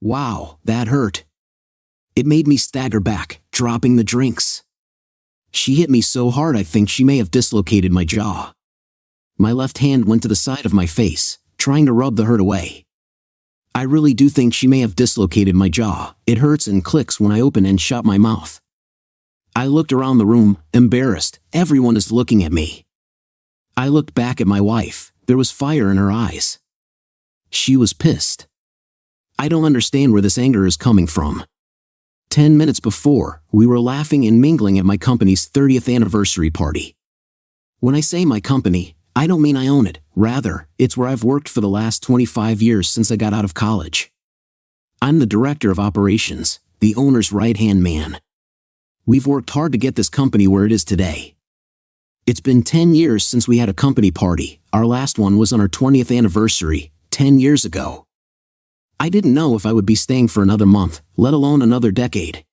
Wow, that hurt. It made me stagger back, dropping the drinks. She hit me so hard I think she may have dislocated my jaw. My left hand went to the side of my face, trying to rub the hurt away. I really do think she may have dislocated my jaw. It hurts and clicks when I open and shut my mouth. I looked around the room, embarrassed. Everyone is looking at me. I looked back at my wife. There was fire in her eyes. She was pissed. I don't understand where this anger is coming from. 10 minutes before, we were laughing and mingling at my company's 30th anniversary party. When I say my company, I don't mean I own it. Rather, it's where I've worked for the last 25 years since I got out of college. I'm the director of operations, the owner's right-hand man. We've worked hard to get this company where it is today. It's been 10 years since we had a company party. Our last one was on our 20th anniversary, 10 years ago. I didn't know if I would be staying for another month, let alone another decade.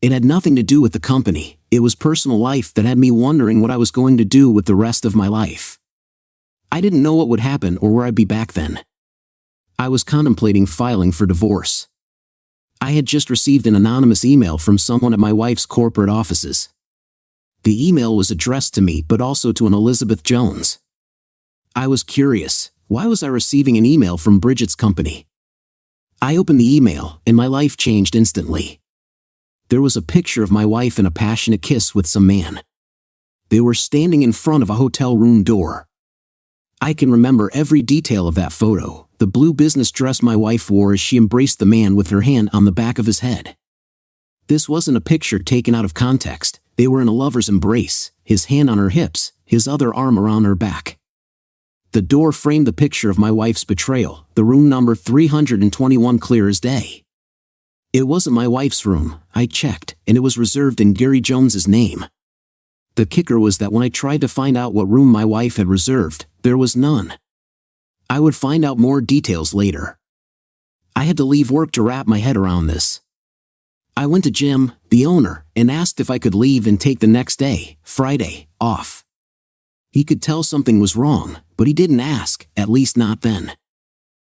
It had nothing to do with the company. It was personal life that had me wondering what I was going to do with the rest of my life. I didn't know what would happen or where I'd be back then. I was contemplating filing for divorce. I had just received an anonymous email from someone at my wife's corporate offices. The email was addressed to me but also to an Elizabeth Jones. I was curious, why was I receiving an email from Bridget's company? I opened the email and my life changed instantly. There was a picture of my wife in a passionate kiss with some man. They were standing in front of a hotel room door. I can remember every detail of that photo, the blue business dress my wife wore as she embraced the man with her hand on the back of his head. This wasn't a picture taken out of context. They were in a lover's embrace, his hand on her hips, his other arm around her back. The door framed the picture of my wife's betrayal, the room number 321 clear as day. It wasn't my wife's room. I checked, and it was reserved in Gary Jones's name. The kicker was that when I tried to find out what room my wife had reserved, there was none. I would find out more details later. I had to leave work to wrap my head around this. I went to Jim, the owner, and asked if I could leave and take the next day, Friday, off. He could tell something was wrong, but he didn't ask, at least not then.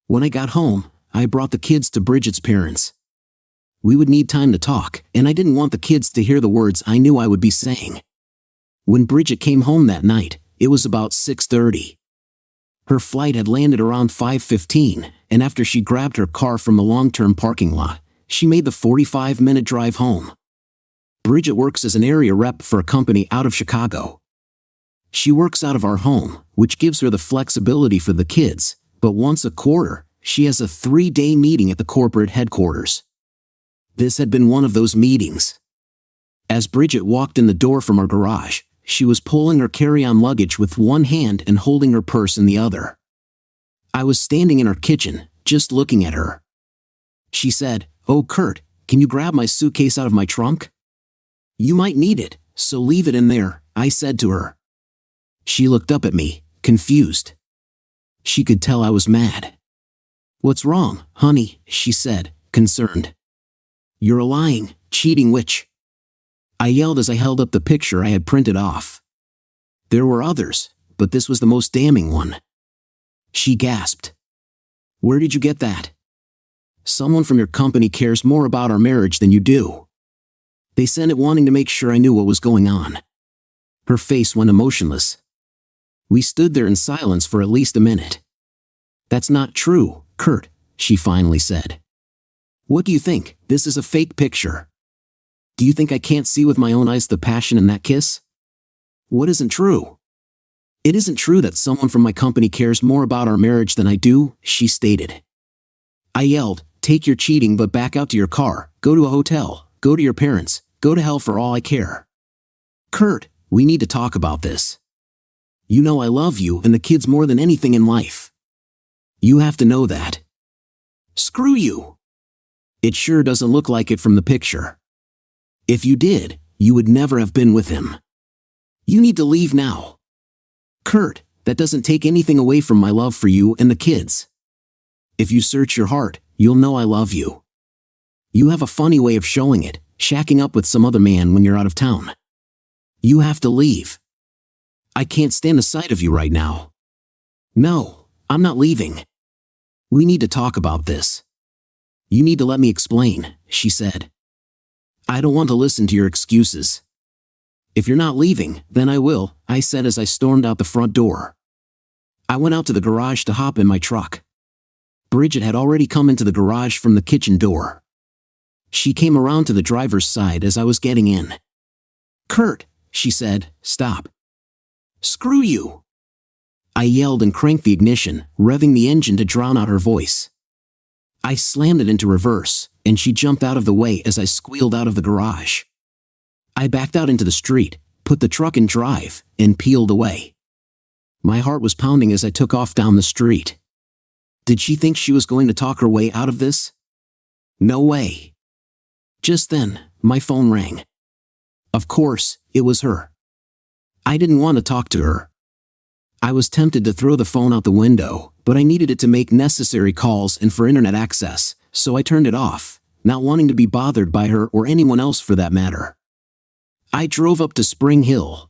When I got home, I brought the kids to Bridget's parents. We would need time to talk, and I didn't want the kids to hear the words I knew I would be saying. When Bridget came home that night, it was about 6:30. Her flight had landed around 5:15, and after she grabbed her car from the long-term parking lot, she made the 45-minute drive home. Bridget works as an area rep for a company out of Chicago. She works out of our home, which gives her the flexibility for the kids, but once a quarter, she has a 3-day meeting at the corporate headquarters. This had been one of those meetings. As Bridget walked in the door from our garage, she was pulling her carry-on luggage with one hand and holding her purse in the other. I was standing in her kitchen, just looking at her. She said, "Oh, Kurt, can you grab my suitcase out of my trunk? You might need it, so leave it in there," I said to her. She looked up at me, confused. She could tell I was mad. "What's wrong, honey?" she said, concerned. "You're a lying, cheating witch." I yelled as I held up the picture I had printed off. There were others, but this was the most damning one. She gasped. "Where did you get that?" "Someone from your company cares more about our marriage than you do. They sent it wanting to make sure I knew what was going on." Her face went emotionless. We stood there in silence for at least a minute. "That's not true, Kurt," she finally said. "What do you think? This is a fake picture. Do you think I can't see with my own eyes the passion in that kiss? What isn't true?" "It isn't true that someone from my company cares more about our marriage than I do," she stated. I yelled, "Take your cheating but back out to your car, go to a hotel, go to your parents, go to hell for all I care. Kurt, we need to talk about this. You know I love you and the kids more than anything in life. You have to know that." "Screw you. It sure doesn't look like it from the picture. If you did, you would never have been with him. You need to leave now. Kurt, that doesn't take anything away from my love for you and the kids. If you search your heart, you'll know I love you. You have a funny way of showing it, shacking up with some other man when you're out of town. You have to leave. I can't stand the sight of you right now. No, I'm not leaving. We need to talk about this." "You need to let me explain," she said. "I don't want to listen to your excuses." "If you're not leaving, then I will," I said as I stormed out the front door. I went out to the garage to hop in my truck. Bridget had already come into the garage from the kitchen door. She came around to the driver's side as I was getting in. "Kurt," she said, "stop." "Screw you!" I yelled and cranked the ignition, revving the engine to drown out her voice. I slammed it into reverse, and she jumped out of the way as I squealed out of the garage. I backed out into the street, put the truck in drive, and peeled away. My heart was pounding as I took off down the street. Did she think she was going to talk her way out of this? No way. Just then, my phone rang. Of course, it was her. I didn't want to talk to her. I was tempted to throw the phone out the window, but I needed it to make necessary calls and for internet access, so I turned it off, not wanting to be bothered by her or anyone else for that matter. I drove up to Spring Hill.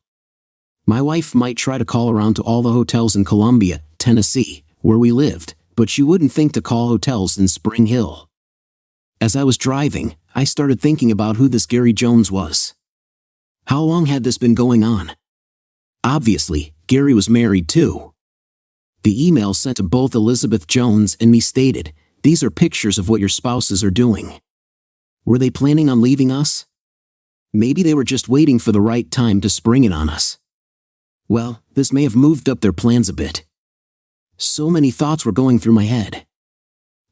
My wife might try to call around to all the hotels in Columbia, Tennessee, where we lived, but she wouldn't think to call hotels in Spring Hill. As I was driving, I started thinking about who this Gary Jones was. How long had this been going on? Obviously, Gary was married too. The email sent to both Elizabeth Jones and me stated, "These are pictures of what your spouses are doing." Were they planning on leaving us? Maybe they were just waiting for the right time to spring it on us. Well, this may have moved up their plans a bit. So many thoughts were going through my head.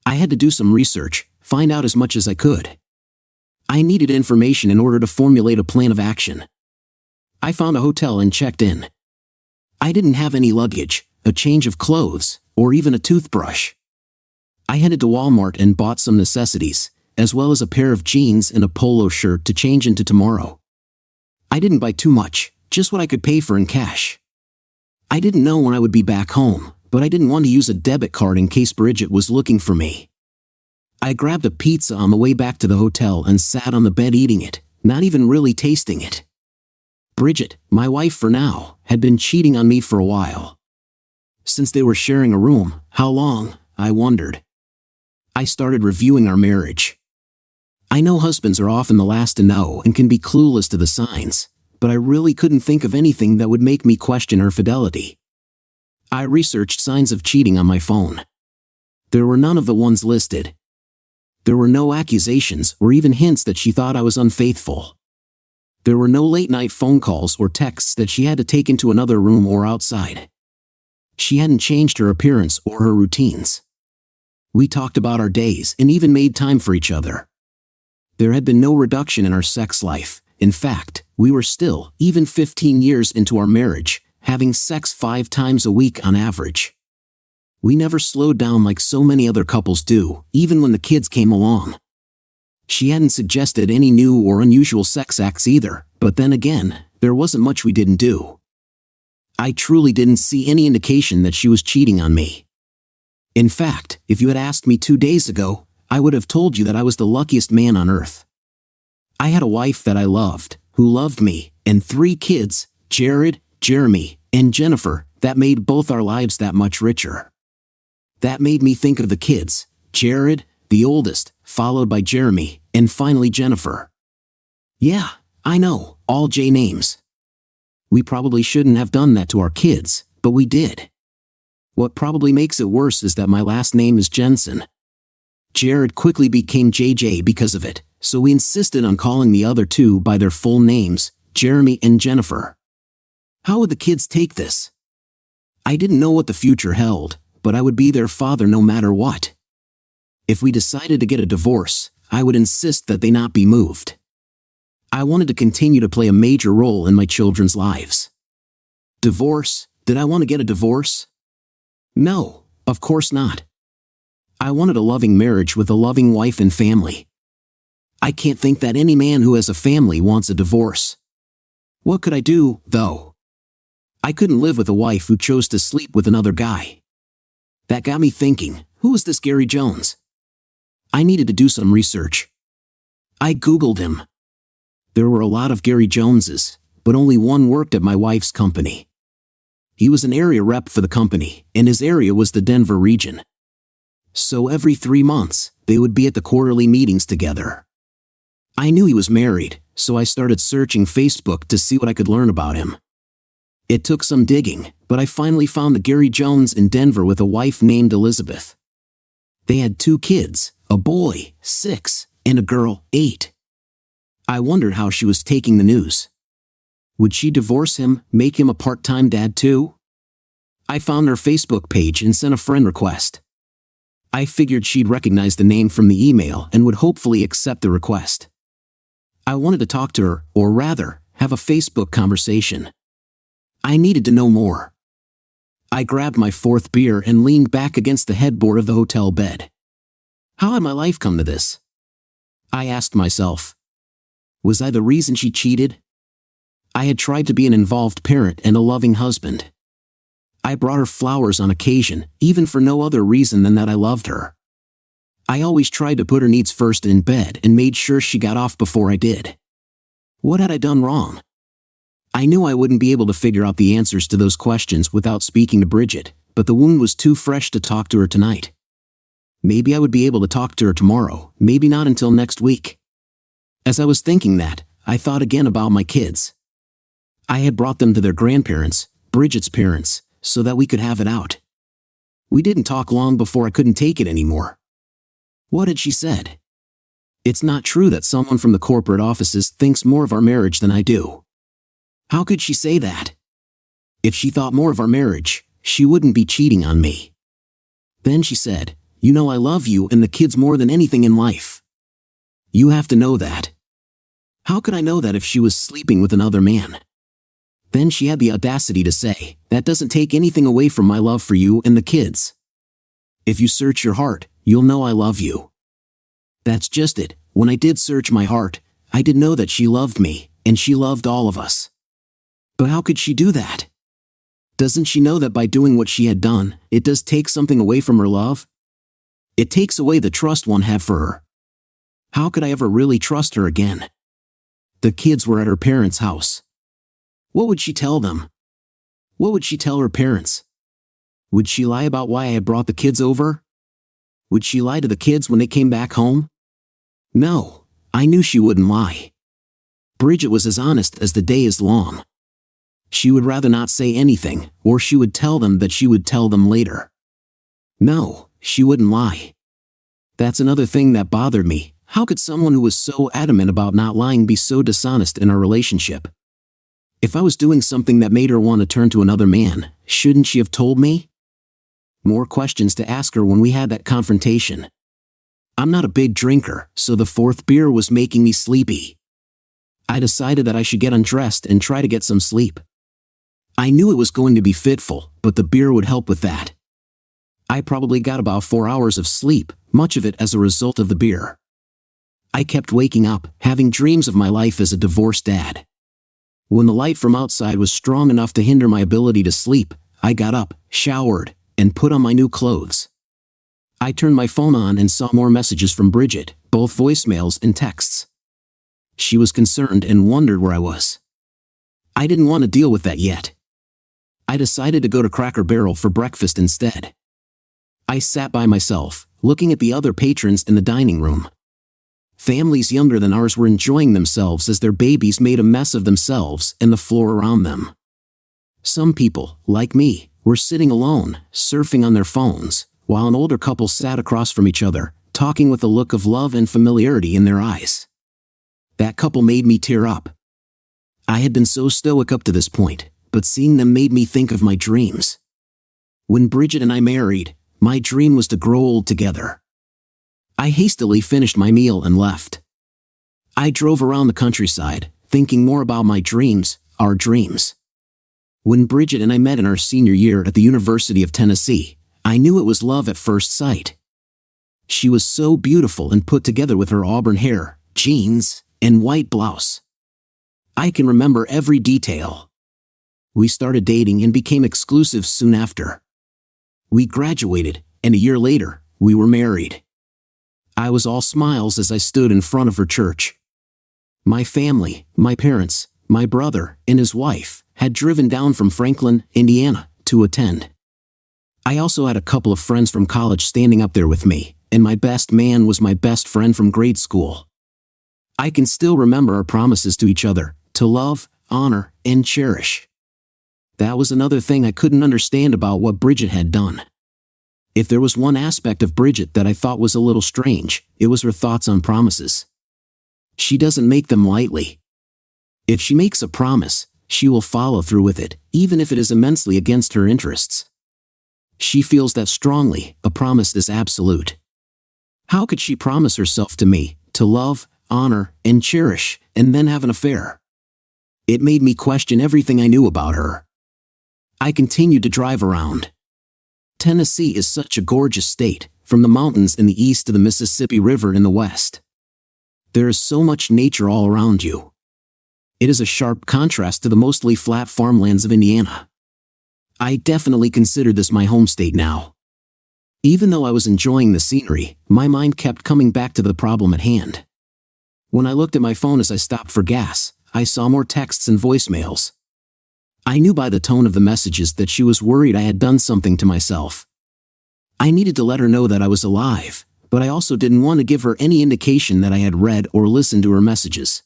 I had to do some research, find out as much as I could. I needed information in order to formulate a plan of action. I found a hotel and checked in. I didn't have any luggage, a change of clothes, or even a toothbrush. I headed to Walmart and bought some necessities, as well as a pair of jeans and a polo shirt to change into tomorrow. I didn't buy too much, just what I could pay for in cash. I didn't know when I would be back home, but I didn't want to use a debit card in case Bridget was looking for me. I grabbed a pizza on the way back to the hotel and sat on the bed eating it, not even really tasting it. Bridget, my wife for now, had been cheating on me for a while. Since they were sharing a room, how long, I wondered. I started reviewing our marriage. I know husbands are often the last to know and can be clueless to the signs, but I really couldn't think of anything that would make me question her fidelity. I researched signs of cheating on my phone. There were none of the ones listed. There were no accusations or even hints that she thought I was unfaithful. There were no late-night phone calls or texts that she had to take into another room or outside. She hadn't changed her appearance or her routines. We talked about our days and even made time for each other. There had been no reduction in our sex life. In fact, we were still, even 15 years into our marriage, having sex 5 times a week on average. We never slowed down like so many other couples do, even when the kids came along. She hadn't suggested any new or unusual sex acts either, but then again, there wasn't much we didn't do. I truly didn't see any indication that she was cheating on me. In fact, if you had asked me 2 days ago, I would have told you that I was the luckiest man on earth. I had a wife that I loved, who loved me, and 3 kids, Jared, Jeremy, and Jennifer, that made both our lives that much richer. That made me think of the kids, Jared, the oldest, followed by Jeremy, and finally Jennifer. Yeah, I know, all J names. We probably shouldn't have done that to our kids, but we did. What probably makes it worse is that my last name is Jensen. Jared quickly became JJ because of it, so we insisted on calling the other 2 by their full names, Jeremy and Jennifer. How would the kids take this? I didn't know what the future held, but I would be their father no matter what. If we decided to get a divorce, I would insist that they not be moved. I wanted to continue to play a major role in my children's lives. Divorce? Did I want to get a divorce? No, of course not. I wanted a loving marriage with a loving wife and family. I can't think that any man who has a family wants a divorce. What could I do, though? I couldn't live with a wife who chose to sleep with another guy. That got me thinking, who is this Gary Jones? I needed to do some research. I Googled him. There were a lot of Gary Joneses, but only one worked at my wife's company. He was an area rep for the company, and his area was the Denver region. so every 3 months, they would be at the quarterly meetings together. I knew he was married, so I started searching Facebook to see what I could learn about him. It took some digging, but I finally found the Gary Jones in Denver with a wife named Elizabeth. They had 2 kids, a boy, 6, and a girl, 8. I wondered how she was taking the news. Would she divorce him, make him a part-time dad too? I found her Facebook page and sent a friend request. I figured she'd recognize the name from the email and would hopefully accept the request. I wanted to talk to her, or rather, have a Facebook conversation. I needed to know more. I grabbed my 4th beer and leaned back against the headboard of the hotel bed. How had my life come to this? I asked myself. Was I the reason she cheated? I had tried to be an involved parent and a loving husband. I brought her flowers on occasion, even for no other reason than that I loved her. I always tried to put her needs first in bed and made sure she got off before I did. What had I done wrong? I knew I wouldn't be able to figure out the answers to those questions without speaking to Bridget, but the wound was too fresh to talk to her tonight. Maybe I would be able to talk to her tomorrow, maybe not until next week. As I was thinking that, I thought again about my kids. I had brought them to their grandparents, Bridget's parents, so that we could have it out. We didn't talk long before I couldn't take it anymore. What had she said? It's not true that someone from the corporate offices thinks more of our marriage than I do. How could she say that? If she thought more of our marriage, she wouldn't be cheating on me. Then she said, "You know I love you and the kids more than anything in life. You have to know that." How could I know that if she was sleeping with another man? Then she had the audacity to say, "That doesn't take anything away from my love for you and the kids. If you search your heart, you'll know I love you." That's just it. When I did search my heart, I did know that she loved me, and she loved all of us. But how could she do that? Doesn't she know that by doing what she had done, it does take something away from her love? It takes away the trust one had for her. How could I ever really trust her again? The kids were at her parents' house. What would she tell them? What would she tell her parents? Would she lie about why I had brought the kids over? Would she lie to the kids when they came back home? No, I knew she wouldn't lie. Bridget was as honest as the day is long. She would rather not say anything, or she would tell them that she would tell them later. No, she wouldn't lie. That's another thing that bothered me. How could someone who was so adamant about not lying be so dishonest in our relationship? If I was doing something that made her want to turn to another man, shouldn't she have told me? More questions to ask her when we had that confrontation. I'm not a big drinker, so the 4th beer was making me sleepy. I decided that I should get undressed and try to get some sleep. I knew it was going to be fitful, but the beer would help with that. I probably got about 4 hours of sleep, much of it as a result of the beer. I kept waking up, having dreams of my life as a divorced dad. When the light from outside was strong enough to hinder my ability to sleep, I got up, showered, and put on my new clothes. I turned my phone on and saw more messages from Bridget, both voicemails and texts. She was concerned and wondered where I was. I didn't want to deal with that yet. I decided to go to Cracker Barrel for breakfast instead. I sat by myself, looking at the other patrons in the dining room. Families younger than ours were enjoying themselves as their babies made a mess of themselves and the floor around them. Some people, like me, were sitting alone, surfing on their phones, while an older couple sat across from each other, talking with a look of love and familiarity in their eyes. That couple made me tear up. I had been so stoic up to this point, but seeing them made me think of my dreams. When Bridget and I married, my dream was to grow old together. I hastily finished my meal and left. I drove around the countryside, thinking more about my dreams, our dreams. When Bridget and I met in our senior year at the University of Tennessee, I knew it was love at first sight. She was so beautiful and put together with her auburn hair, jeans, and white blouse. I can remember every detail. We started dating and became exclusive soon after. We graduated, and a year later, we were married. I was all smiles as I stood in front of her church. My family, my parents, my brother, and his wife, had driven down from Franklin, Indiana, to attend. I also had a couple of friends from college standing up there with me, and my best man was my best friend from grade school. I can still remember our promises to each other, to love, honor, and cherish. That was another thing I couldn't understand about what Bridget had done. If there was one aspect of Bridget that I thought was a little strange, it was her thoughts on promises. She doesn't make them lightly. If she makes a promise, she will follow through with it, even if it is immensely against her interests. She feels that strongly, a promise is absolute. How could she promise herself to me, to love, honor, and cherish, and then have an affair? It made me question everything I knew about her. I continued to drive around. Tennessee is such a gorgeous state, from the mountains in the east to the Mississippi River in the west. There is so much nature all around you. It is a sharp contrast to the mostly flat farmlands of Indiana. I definitely consider this my home state now. Even though I was enjoying the scenery, my mind kept coming back to the problem at hand. When I looked at my phone as I stopped for gas, I saw more texts and voicemails. I knew by the tone of the messages that she was worried I had done something to myself. I needed to let her know that I was alive, but I also didn't want to give her any indication that I had read or listened to her messages.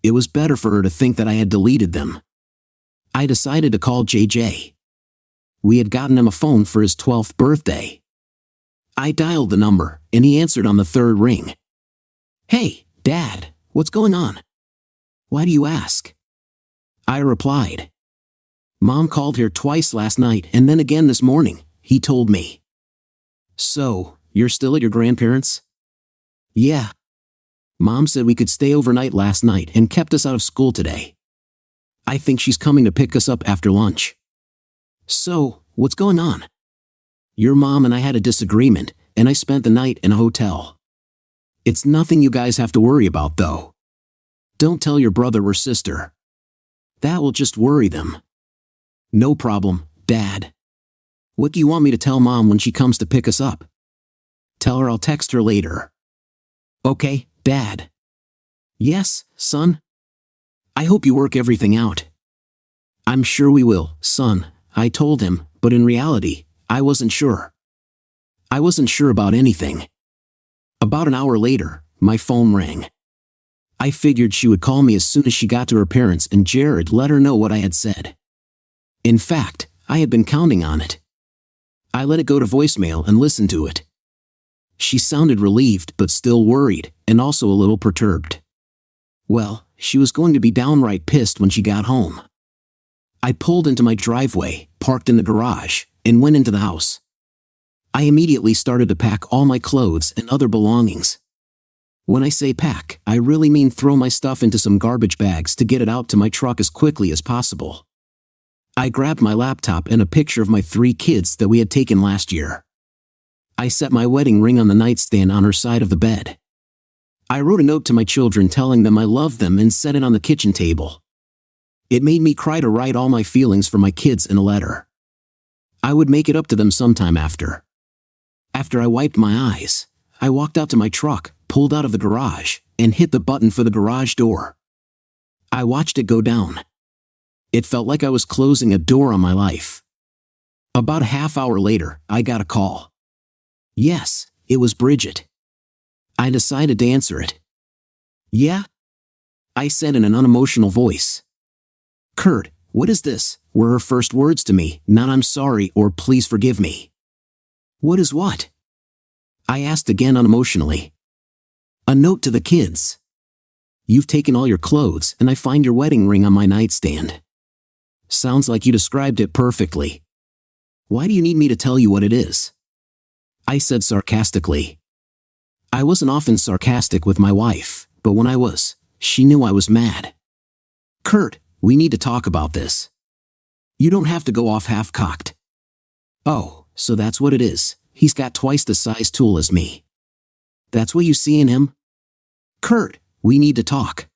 It was better for her to think that I had deleted them. I decided to call JJ. We had gotten him a phone for his 12th birthday. I dialed the number, and he answered on the third ring. "Hey, Dad, what's going on?" "Why do you ask?" I replied. "Mom called here twice last night and then again this morning," he told me. "So, you're still at your grandparents'?" "Yeah. Mom said we could stay overnight last night and kept us out of school today. I think she's coming to pick us up after lunch." "So, what's going on?" "Your mom and I had a disagreement, and I spent the night in a hotel. It's nothing you guys have to worry about, though. Don't tell your brother or sister. That will just worry them." "No problem, Dad. What do you want me to tell Mom when she comes to pick us up?" "Tell her I'll text her later." "Okay, Dad." "Yes, son? I hope you work everything out." "I'm sure we will, son," I told him, but in reality, I wasn't sure. I wasn't sure about anything. About an hour later, my phone rang. I figured she would call me as soon as she got to her parents and Jared let her know what I had said. In fact, I had been counting on it. I let it go to voicemail and listened to it. She sounded relieved but still worried, and also a little perturbed. Well, she was going to be downright pissed when she got home. I pulled into my driveway, parked in the garage, and went into the house. I immediately started to pack all my clothes and other belongings. When I say pack, I really mean throw my stuff into some garbage bags to get it out to my truck as quickly as possible. I grabbed my laptop and a picture of my 3 kids that we had taken last year. I set my wedding ring on the nightstand on her side of the bed. I wrote a note to my children telling them I loved them and set it on the kitchen table. It made me cry to write all my feelings for my kids in a letter. I would make it up to them sometime after. After I wiped my eyes, I walked out to my truck, pulled out of the garage, and hit the button for the garage door. I watched it go down. It felt like I was closing a door on my life. About a half hour later, I got a call. Yes, it was Bridget. I decided to answer it. "Yeah?" I said in an unemotional voice. "Kurt, what is this?" were her first words to me, not "I'm sorry" or "please forgive me." "What is what?" I asked again unemotionally. "A note to the kids. You've taken all your clothes and I find your wedding ring on my nightstand." "Sounds like you described it perfectly. Why do you need me to tell you what it is?" I said sarcastically. I wasn't often sarcastic with my wife, but when I was, she knew I was mad. "Kurt, we need to talk about this. You don't have to go off half-cocked." "Oh, so that's what it is. He's got twice the size tool as me. That's what you see in him?" "Kurt, we need to talk."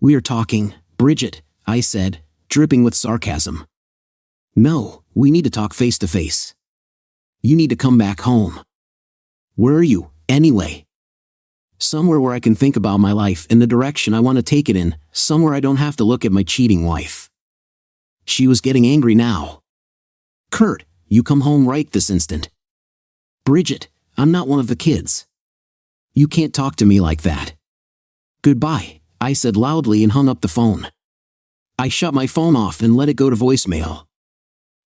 "We are talking, Bridget," I said, dripping with sarcasm. "No, we need to talk face to face. You need to come back home." "Where are you, anyway?" "Somewhere where I can think about my life in the direction I want to take it in, somewhere I don't have to look at my cheating wife." She was getting angry now. "Kurt, you come home right this instant. Bridget, I'm not one of the kids. You can't talk to me like that. Goodbye, I said loudly and hung up the phone. I shut my phone off and let it go to voicemail.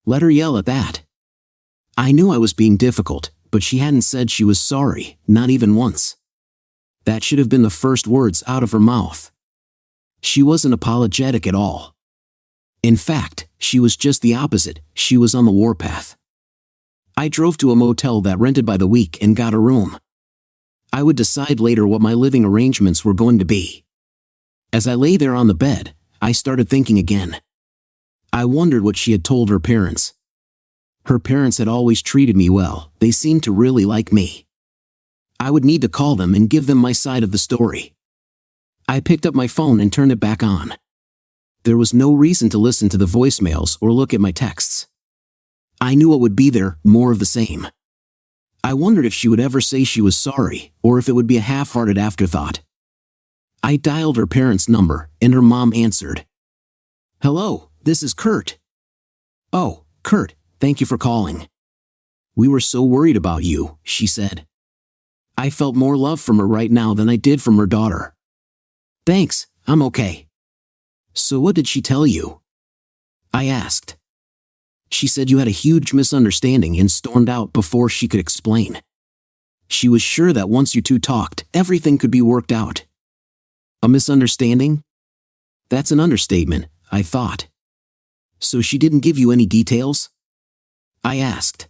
Let her yell at that. I knew I was being difficult, but she hadn't said she was sorry, not even once. That should have been the first words out of her mouth. She wasn't apologetic at all. In fact, she was just the opposite. She was on the warpath. I drove to a motel that rented by the week and got a room. I would decide later what my living arrangements were going to be. As I lay there on the bed, I started thinking again. I wondered what she had told her parents. Her parents had always treated me well. They seemed to really like me. I would need to call them and give them my side of the story. I picked up my phone and turned it back on. There was no reason to listen to the voicemails or look at my texts. I knew what would be there, more of the same. I wondered if she would ever say she was sorry, or if it would be a half-hearted afterthought. I dialed her parents' number, and her mom answered. Hello, this is Kurt. Oh, Kurt, thank you for calling. We were so worried about you, she said. I felt more love from her right now than I did from her daughter. Thanks, I'm okay. So what did she tell you? I asked. She said you had a huge misunderstanding and stormed out before she could explain. She was sure that once you two talked, everything could be worked out. A misunderstanding? That's an understatement, I thought. So she didn't give you any details? I asked.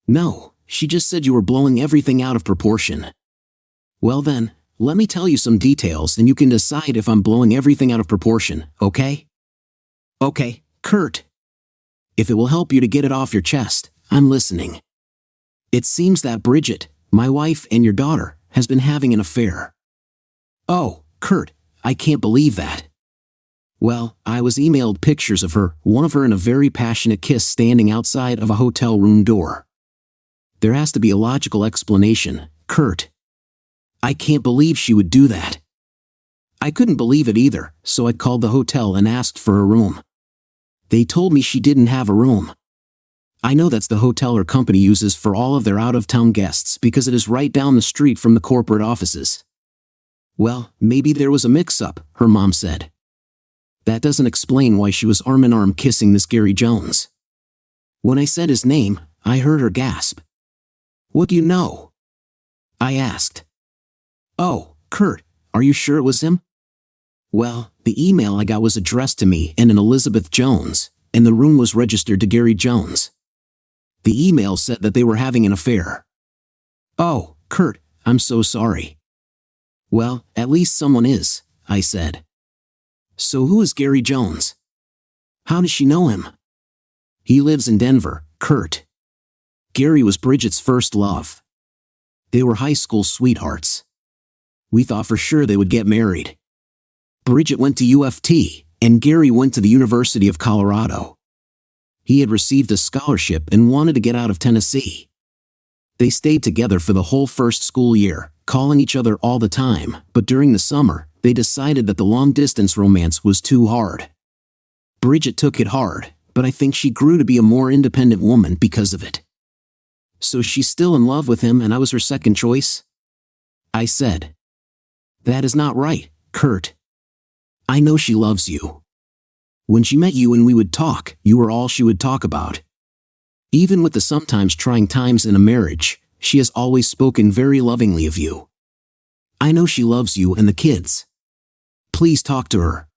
No, she just said you were blowing everything out of proportion. Well then, let me tell you some details and you can decide if I'm blowing everything out of proportion, okay? Okay, Kurt. If it will help you to get it off your chest, I'm listening. It seems that Bridget, my wife and your daughter, has been having an affair. Oh, Kurt, I can't believe that. Well, I was emailed pictures of her, one of her in a very passionate kiss standing outside of a hotel room door. There has to be a logical explanation, Kurt. I can't believe she would do that. I couldn't believe it either, so I called the hotel and asked for a room. They told me she didn't have a room. I know that's the hotel her company uses for all of their out-of-town guests because it is right down the street from the corporate offices. Well, maybe there was a mix-up, her mom said. That doesn't explain why she was arm-in-arm kissing this Gary Jones. When I said his name, I heard her gasp. What do you know? I asked. Oh, Kurt, are you sure it was him? Well, the email I got was addressed to me and an Elizabeth Jones, and the room was registered to Gary Jones. The email said that they were having an affair. Oh, Kurt, I'm so sorry. Well, at least someone is, I said. So who is Gary Jones? How does she know him? He lives in Denver, Kurt. Gary was Bridget's first love. They were high school sweethearts. We thought for sure they would get married. Bridget went to UFT, and Gary went to the University of Colorado. He had received a scholarship and wanted to get out of Tennessee. They stayed together for the whole first school year, calling each other all the time, but during the summer, they decided that the long-distance romance was too hard. Bridget took it hard, but I think she grew to be a more independent woman because of it. So she's still in love with him and I was her second choice? I said. That is not right, Kurt. I know she loves you. When she met you and we would talk, you were all she would talk about. Even with the sometimes trying times in a marriage, she has always spoken very lovingly of you. I know she loves you and the kids. Please talk to her.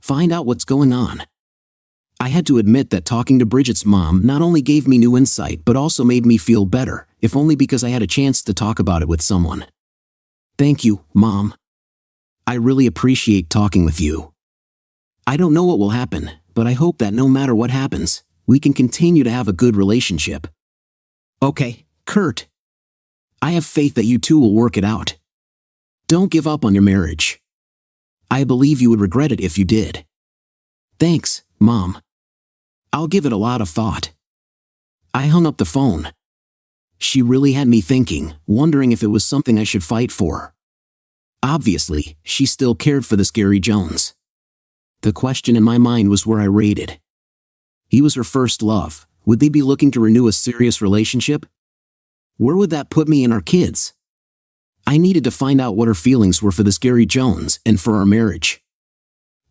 Find out what's going on. I had to admit that talking to Bridget's mom not only gave me new insight but also made me feel better, if only because I had a chance to talk about it with someone. Thank you, Mom. I really appreciate talking with you. I don't know what will happen, but I hope that no matter what happens, we can continue to have a good relationship. Okay, Kurt. I have faith that you two will work it out. Don't give up on your marriage. I believe you would regret it if you did. Thanks, Mom. I'll give it a lot of thought. I hung up the phone. She really had me thinking, wondering if it was something I should fight for. Obviously, she still cared for this Gary Jones. The question in my mind was where I rated. He was her first love, Would they be looking to renew a serious relationship? Where would that put me and our kids? I needed to find out what her feelings were for this Gary Jones and for our marriage.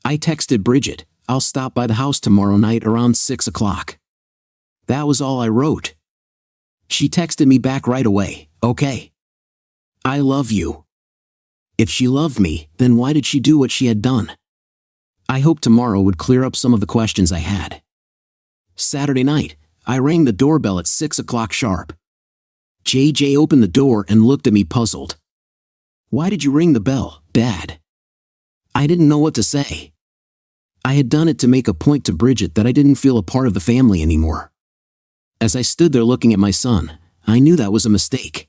I texted Bridget, "I'll stop by the house tomorrow night around 6 o'clock. That was all I wrote. She texted me back right away, "Okay. I love you." If she loved me, then why did she do what she had done? I hoped tomorrow would clear up some of the questions I had. Saturday night, I rang the doorbell at 6 o'clock sharp. JJ opened the door and looked at me puzzled. "Why did you ring the bell, Dad?" I didn't know what to say. I had done it to make a point to Bridget that I didn't feel a part of the family anymore. As I stood there looking at my son, I knew that was a mistake.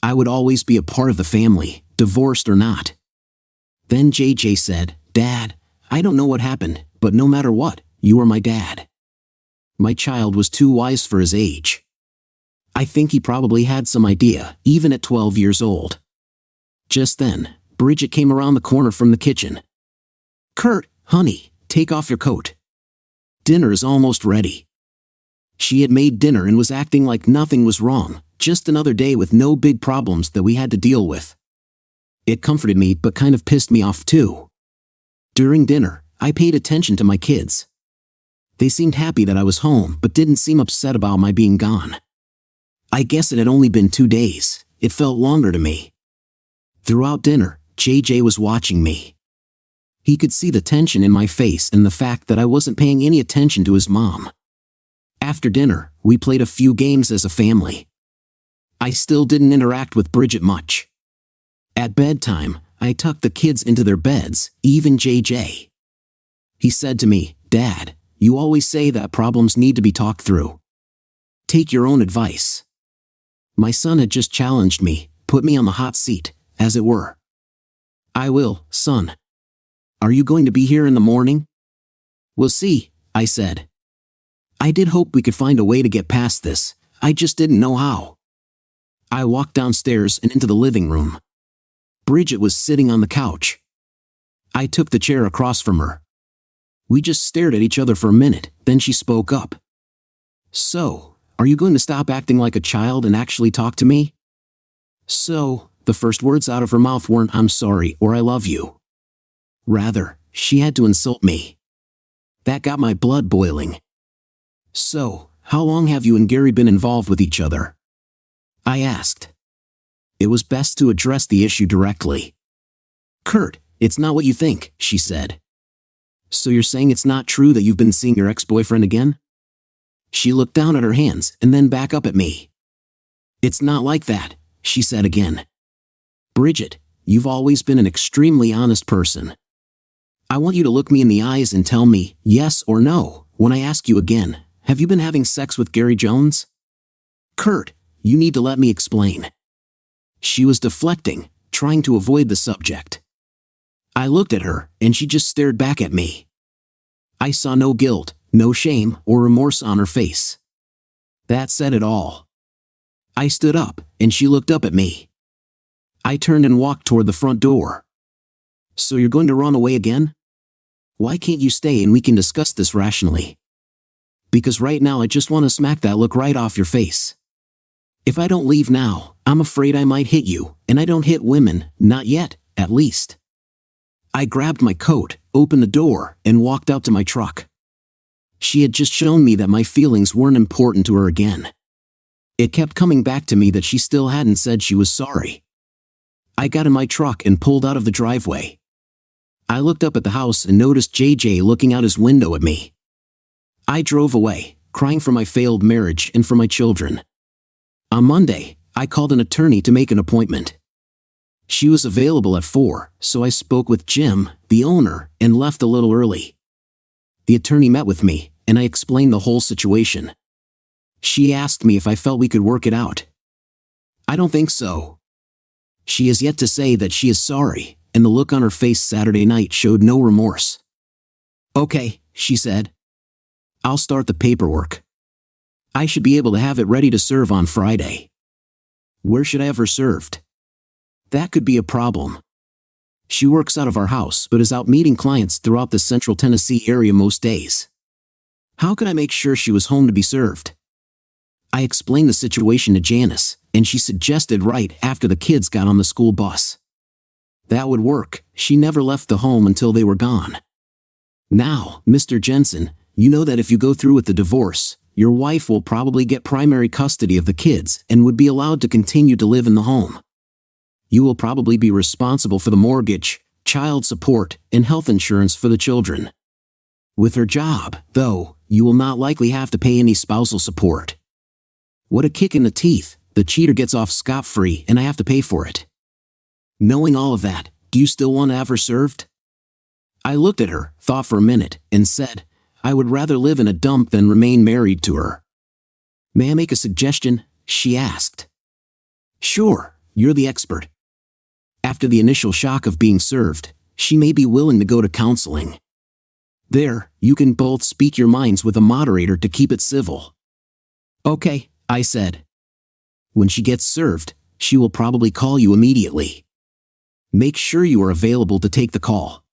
I would always be a part of the family, divorced or not. Then JJ said, "Dad, I don't know what happened, but no matter what, you are my dad." My child was too wise for his age. I think he probably had some idea, even at 12 years old. Just then, Bridget came around the corner from the kitchen. "Kurt, honey, take off your coat. Dinner is almost ready." She had made dinner and was acting like nothing was wrong, just another day with no big problems that we had to deal with. It comforted me but kind of pissed me off too. During dinner, I paid attention to my kids. They seemed happy that I was home but didn't seem upset about my being gone. I guess it had only been 2 days. It felt longer to me. Throughout dinner, JJ was watching me. He could see the tension in my face and the fact that I wasn't paying any attention to his mom. After dinner, we played a few games as a family. I still didn't interact with Bridget much. At bedtime, I tucked the kids into their beds, even JJ. He said to me, "Dad, you always say that problems need to be talked through. Take your own advice." My son had just challenged me, put me on the hot seat, as it were. "I will, son. Are you going to be here in the morning?" "We'll see," I said. I did hope we could find a way to get past this. I just didn't know how. I walked downstairs and into the living room. Bridget was sitting on the couch. I took the chair across from her. We just stared at each other for a minute, then she spoke up. "So, are you going to stop acting like a child and actually talk to me?" So, the first words out of her mouth weren't "I'm sorry" or "I love you." Rather, she had to insult me. That got my blood boiling. "So, how long have you and Gary been involved with each other?" I asked. It was best to address the issue directly. "Kurt, it's not what you think," she said. "So you're saying it's not true that you've been seeing your ex-boyfriend again?" She looked down at her hands and then back up at me. "It's not like that," she said again. "Bridget, you've always been an extremely honest person. I want you to look me in the eyes and tell me, yes or no, when I ask you again, have you been having sex with Gary Jones?" "Kurt, you need to let me explain." She was deflecting, trying to avoid the subject. I looked at her, and she just stared back at me. I saw no guilt, no shame, or remorse on her face. That said it all. I stood up, and she looked up at me. I turned and walked toward the front door. "So you're going to run away again? Why can't you stay and we can discuss this rationally? Because right now I just want to smack that look right off your face. If I don't leave now, I'm afraid I might hit you, and I don't hit women, not yet, at least." I grabbed my coat, opened the door, and walked out to my truck. She had just shown me that my feelings weren't important to her again. It kept coming back to me that she still hadn't said she was sorry. I got in my truck and pulled out of the driveway. I looked up at the house and noticed JJ looking out his window at me. I drove away, crying for my failed marriage and for my children. On Monday, I called an attorney to make an appointment. She was available at 4, so I spoke with Jim, the owner, and left a little early. The attorney met with me, and I explained the whole situation. She asked me if I felt we could work it out. I don't think so. She has yet to say that she is sorry, and the look on her face Saturday night showed no remorse. "Okay," she said. "I'll start the paperwork. I should be able to have it ready to serve on Friday." Where should I have her served? That could be a problem. She works out of our house but is out meeting clients throughout the central Tennessee area most days. How could I make sure she was home to be served? I explained the situation to Janice, and she suggested right after the kids got on the school bus. That would work. She never left the home until they were gone. Now, Mr. Jensen, you know that if you go through with the divorce, your wife will probably get primary custody of the kids and would be allowed to continue to live in the home. You will probably be responsible for the mortgage, child support, and health insurance for the children. With her job, though, you will not likely have to pay any spousal support. What a kick in the teeth. The cheater gets off scot-free and I have to pay for it. Knowing all of that, do you still want to have her served? I looked at her, thought for a minute, and said, I would rather live in a dump than remain married to her. May I make a suggestion? She asked. Sure, you're the expert. After the initial shock of being served, she may be willing to go to counseling. There, you can both speak your minds with a moderator to keep it civil. Okay, I said. When she gets served, she will probably call you immediately. Make sure you are available to take the call.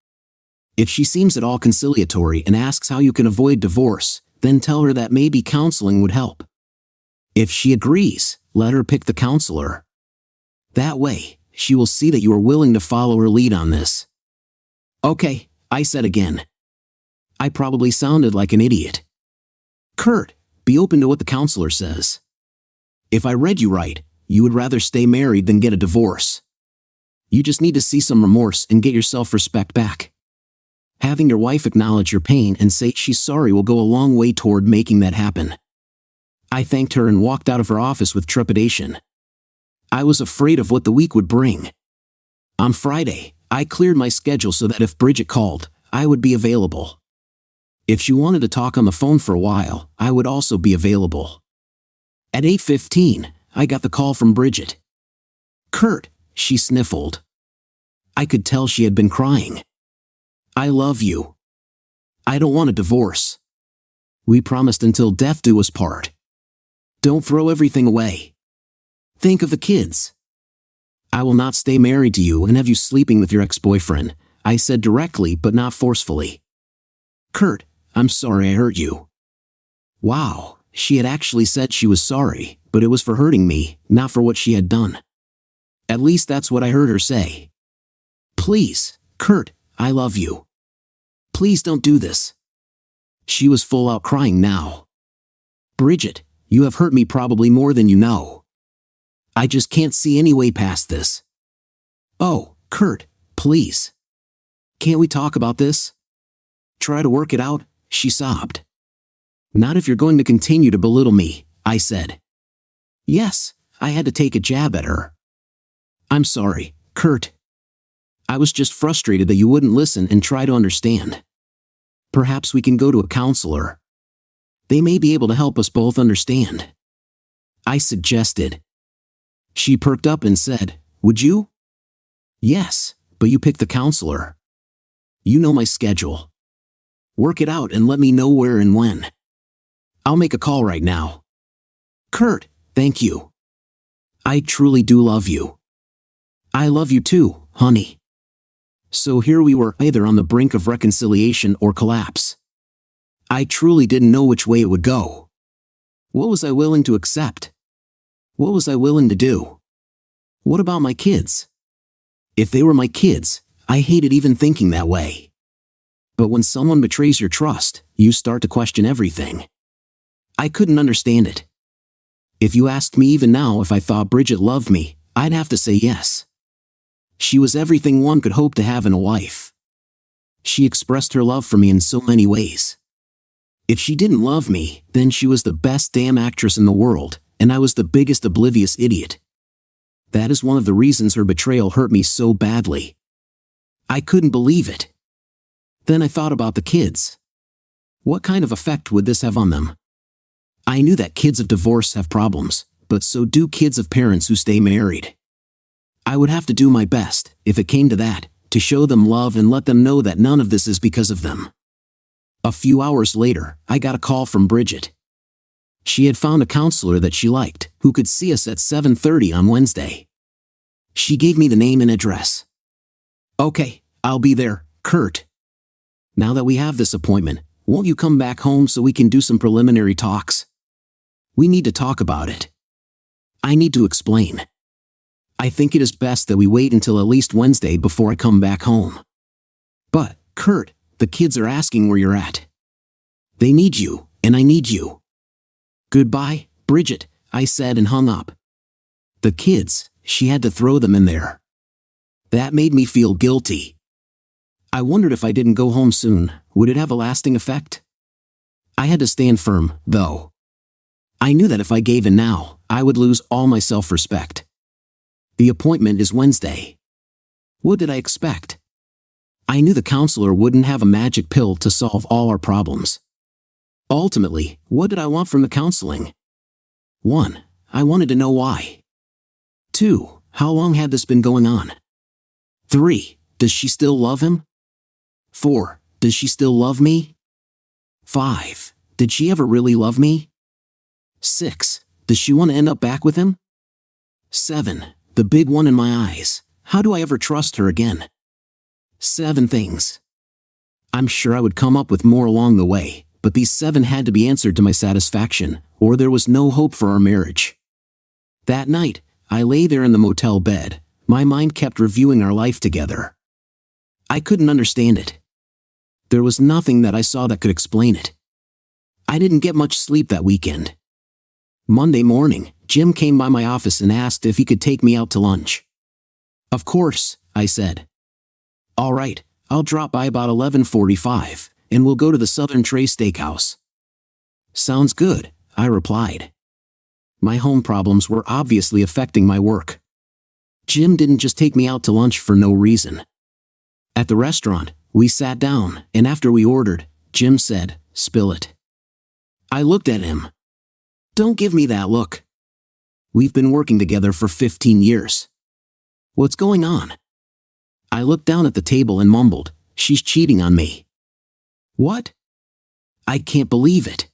If she seems at all conciliatory and asks how you can avoid divorce, then tell her that maybe counseling would help. If she agrees, let her pick the counselor. That way, she will see that you are willing to follow her lead on this. Okay, I said again. I probably sounded like an idiot. Kurt, be open to what the counselor says. If I read you right, you would rather stay married than get a divorce. You just need to see some remorse and get your self-respect back. Having your wife acknowledge your pain and say she's sorry will go a long way toward making that happen. I thanked her and walked out of her office with trepidation. I was afraid of what the week would bring. On Friday, I cleared my schedule so that if Bridget called, I would be available. If she wanted to talk on the phone for a while, I would also be available. At 8:15, I got the call from Bridget. Kurt, she sniffled. I could tell she had been crying. I love you. I don't want a divorce. We promised until death do us part. Don't throw everything away. Think of the kids. I will not stay married to you and have you sleeping with your ex-boyfriend, I said directly but not forcefully. Kurt, I'm sorry I hurt you. Wow, she had actually said she was sorry, but it was for hurting me, not for what she had done. At least that's what I heard her say. Please, Kurt, I love you. Please don't do this. She was full out crying now. Bridget, you have hurt me probably more than you know. I just can't see any way past this. Oh, Kurt, please. Can't we talk about this? Try to work it out, she sobbed. Not if you're going to continue to belittle me, I said. Yes, I had to take a jab at her. I'm sorry, Kurt. I was just frustrated that you wouldn't listen and try to understand. Perhaps we can go to a counselor. They may be able to help us both understand. I suggested. She perked up and said, Would you? Yes, but you pick the counselor. You know my schedule. Work it out and let me know where and when. I'll make a call right now. Kurt, thank you. I truly do love you. I love you too, honey. So here we were, either on the brink of reconciliation or collapse. I truly didn't know which way it would go. What was I willing to accept? What was I willing to do? What about my kids? If they were my kids, I hated even thinking that way. But when someone betrays your trust, you start to question everything. I couldn't understand it. If you asked me even now if I thought Bridget loved me, I'd have to say yes. She was everything one could hope to have in a wife. She expressed her love for me in so many ways. If she didn't love me, then she was the best damn actress in the world, and I was the biggest oblivious idiot. That is one of the reasons her betrayal hurt me so badly. I couldn't believe it. Then I thought about the kids. What kind of effect would this have on them? I knew that kids of divorce have problems, but so do kids of parents who stay married. I would have to do my best, if it came to that, to show them love and let them know that none of this is because of them. A few hours later, I got a call from Bridget. She had found a counselor that she liked, who could see us at 7:30 on Wednesday. She gave me the name and address. Okay, I'll be there, Kurt. Now that we have this appointment, won't you come back home so we can do some preliminary talks? We need to talk about it. I need to explain. I think it is best that we wait until at least Wednesday before I come back home. But, Kurt, the kids are asking where you're at. They need you, and I need you. Goodbye, Bridget, I said and hung up. The kids, she had to throw them in there. That made me feel guilty. I wondered if I didn't go home soon, would it have a lasting effect? I had to stand firm, though. I knew that if I gave in now, I would lose all my self-respect. The appointment is Wednesday. What did I expect? I knew the counselor wouldn't have a magic pill to solve all our problems. Ultimately, what did I want from the counseling? 1. I wanted to know why. 2. How long had this been going on? 3. Does she still love him? 4. Does she still love me? 5. Did she ever really love me? 6. Does she want to end up back with him? 7. The big one in my eyes. How do I ever trust her again? 7 things. I'm sure I would come up with more along the way, but these 7 had to be answered to my satisfaction, or there was no hope for our marriage. That night, I lay there in the motel bed. My mind kept reviewing our life together. I couldn't understand it. There was nothing that I saw that could explain it. I didn't get much sleep that weekend. Monday morning, Jim came by my office and asked if he could take me out to lunch. Of course, I said. All right, I'll drop by about 11:45, and we'll go to the Southern Tray Steakhouse. Sounds good, I replied. My home problems were obviously affecting my work. Jim didn't just take me out to lunch for no reason. At the restaurant, we sat down, and after we ordered, Jim said, "Spill it." I looked at him. Don't give me that look. We've been working together for 15 years. What's going on? I looked down at the table and mumbled, "She's cheating on me." What? I can't believe it.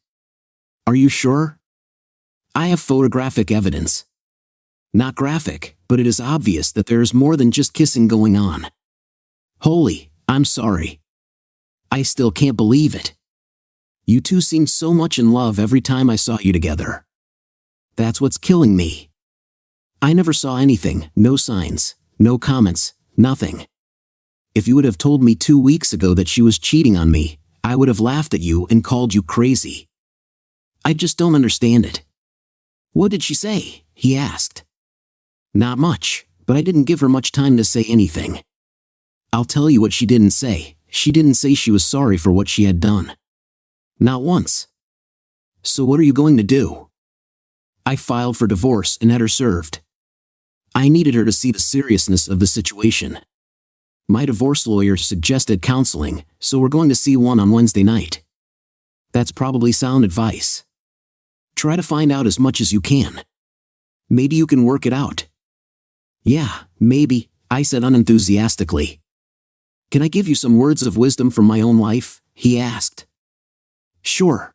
Are you sure? I have photographic evidence. Not graphic, but it is obvious that there is more than just kissing going on. Holy, I'm sorry. I still can't believe it. You two seemed so much in love every time I saw you together. That's what's killing me. I never saw anything, no signs, no comments, nothing. If you would have told me 2 weeks ago that she was cheating on me, I would have laughed at you and called you crazy. I just don't understand it. What did she say? He asked. Not much, but I didn't give her much time to say anything. I'll tell you what she didn't say. She didn't say she was sorry for what she had done. Not once. So what are you going to do? I filed for divorce and had her served. I needed her to see the seriousness of the situation. My divorce lawyer suggested counseling, so we're going to see one on Wednesday night. That's probably sound advice. Try to find out as much as you can. Maybe you can work it out. Yeah, maybe, I said unenthusiastically. Can I give you some words of wisdom from my own life? He asked. Sure.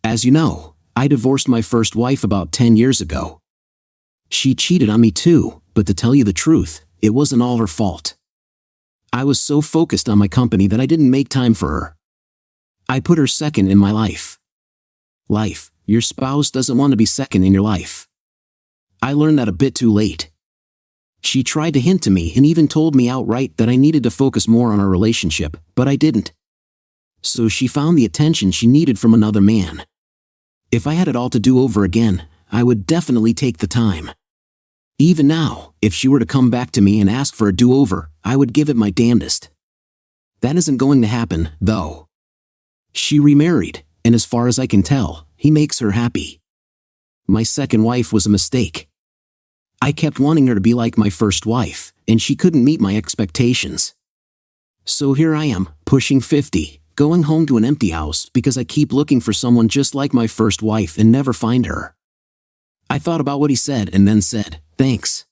As you know, I divorced my first wife about 10 years ago. She cheated on me too, but to tell you the truth, it wasn't all her fault. I was so focused on my company that I didn't make time for her. I put her second in my life. Your spouse doesn't want to be second in your life. I learned that a bit too late. She tried to hint to me and even told me outright that I needed to focus more on our relationship, but I didn't. So she found the attention she needed from another man. If I had it all to do over again, I would definitely take the time. Even now, if she were to come back to me and ask for a do-over, I would give it my damnedest. That isn't going to happen, though. She remarried, and as far as I can tell, he makes her happy. My second wife was a mistake. I kept wanting her to be like my first wife, and she couldn't meet my expectations. So here I am, pushing 50, going home to an empty house because I keep looking for someone just like my first wife and never find her. I thought about what he said and then said, thanks.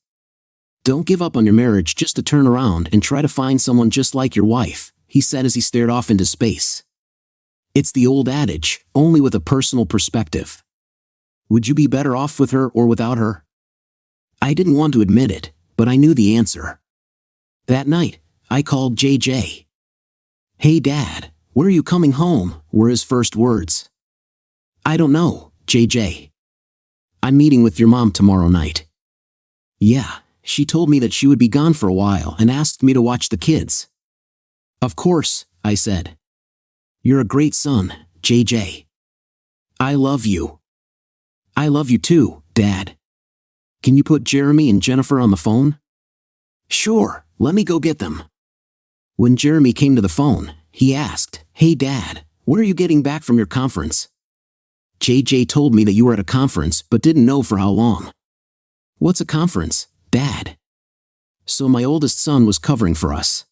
Don't give up on your marriage just to turn around and try to find someone just like your wife, he said as he stared off into space. It's the old adage, only with a personal perspective. Would you be better off with her or without her? I didn't want to admit it, but I knew the answer. That night, I called JJ. Hey Dad, "Where are you coming home?" were his first words. "I don't know, JJ. I'm meeting with your mom tomorrow night." "Yeah, she told me that she would be gone for a while and asked me to watch the kids." "Of course," I said. "You're a great son, JJ. I love you." "I love you too, Dad. Can you put Jeremy and Jennifer on the phone?" "Sure, let me go get them." When Jeremy came to the phone, he asked, "Hey Dad, when are you getting back from your conference? JJ told me that you were at a conference but didn't know for how long." "What's a conference, Dad?" So my oldest son was covering for us.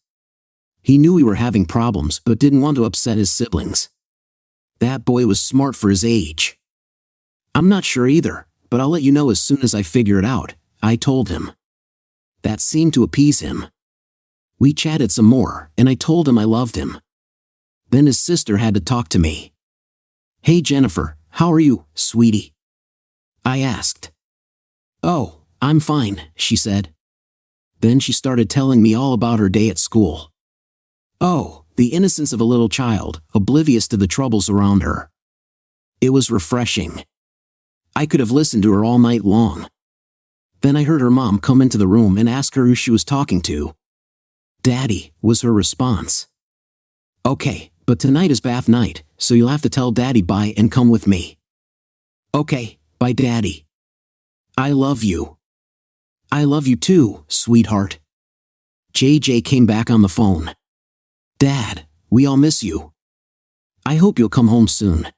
He knew we were having problems but didn't want to upset his siblings. That boy was smart for his age. "I'm not sure either, but I'll let you know as soon as I figure it out," I told him. That seemed to appease him. We chatted some more, and I told him I loved him. Then his sister had to talk to me. "Hey Jennifer, how are you, sweetie?" I asked. "Oh, I'm fine," she said. Then she started telling me all about her day at school. Oh, the innocence of a little child, oblivious to the troubles around her. It was refreshing. I could have listened to her all night long. Then I heard her mom come into the room and ask her who she was talking to. "Daddy," was her response. "Okay, but tonight is bath night, so you'll have to tell Daddy bye and come with me." "Okay, bye Daddy. I love you." "I love you too, sweetheart." JJ came back on the phone. "Dad, we all miss you. I hope you'll come home soon."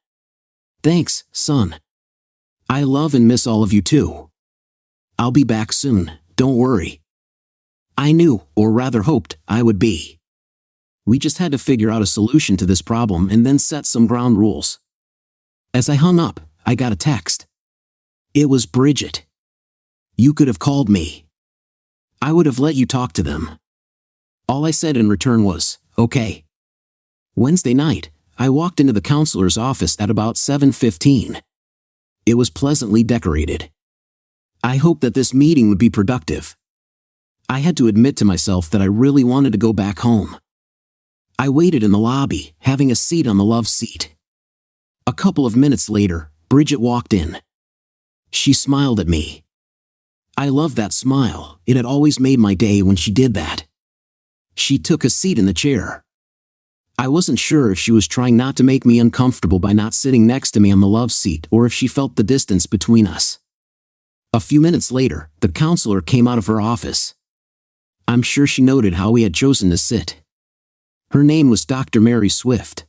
"Thanks, son. I love and miss all of you too. I'll be back soon, don't worry." I knew, or rather hoped, I would be. We just had to figure out a solution to this problem and then set some ground rules. As I hung up, I got a text. It was Bridget. "You could have called me. I would have let you talk to them." All I said in return was, "Okay." Wednesday night, I walked into the counselor's office at about 7:15. It was pleasantly decorated. I hoped that this meeting would be productive. I had to admit to myself that I really wanted to go back home. I waited in the lobby, having a seat on the love seat. A couple of minutes later, Bridget walked in. She smiled at me. I loved that smile. It had always made my day when she did that. She took a seat in the chair. I wasn't sure if she was trying not to make me uncomfortable by not sitting next to me on the love seat or if she felt the distance between us. A few minutes later, the counselor came out of her office. I'm sure she noted how we had chosen to sit. Her name was Dr. Mary Swift.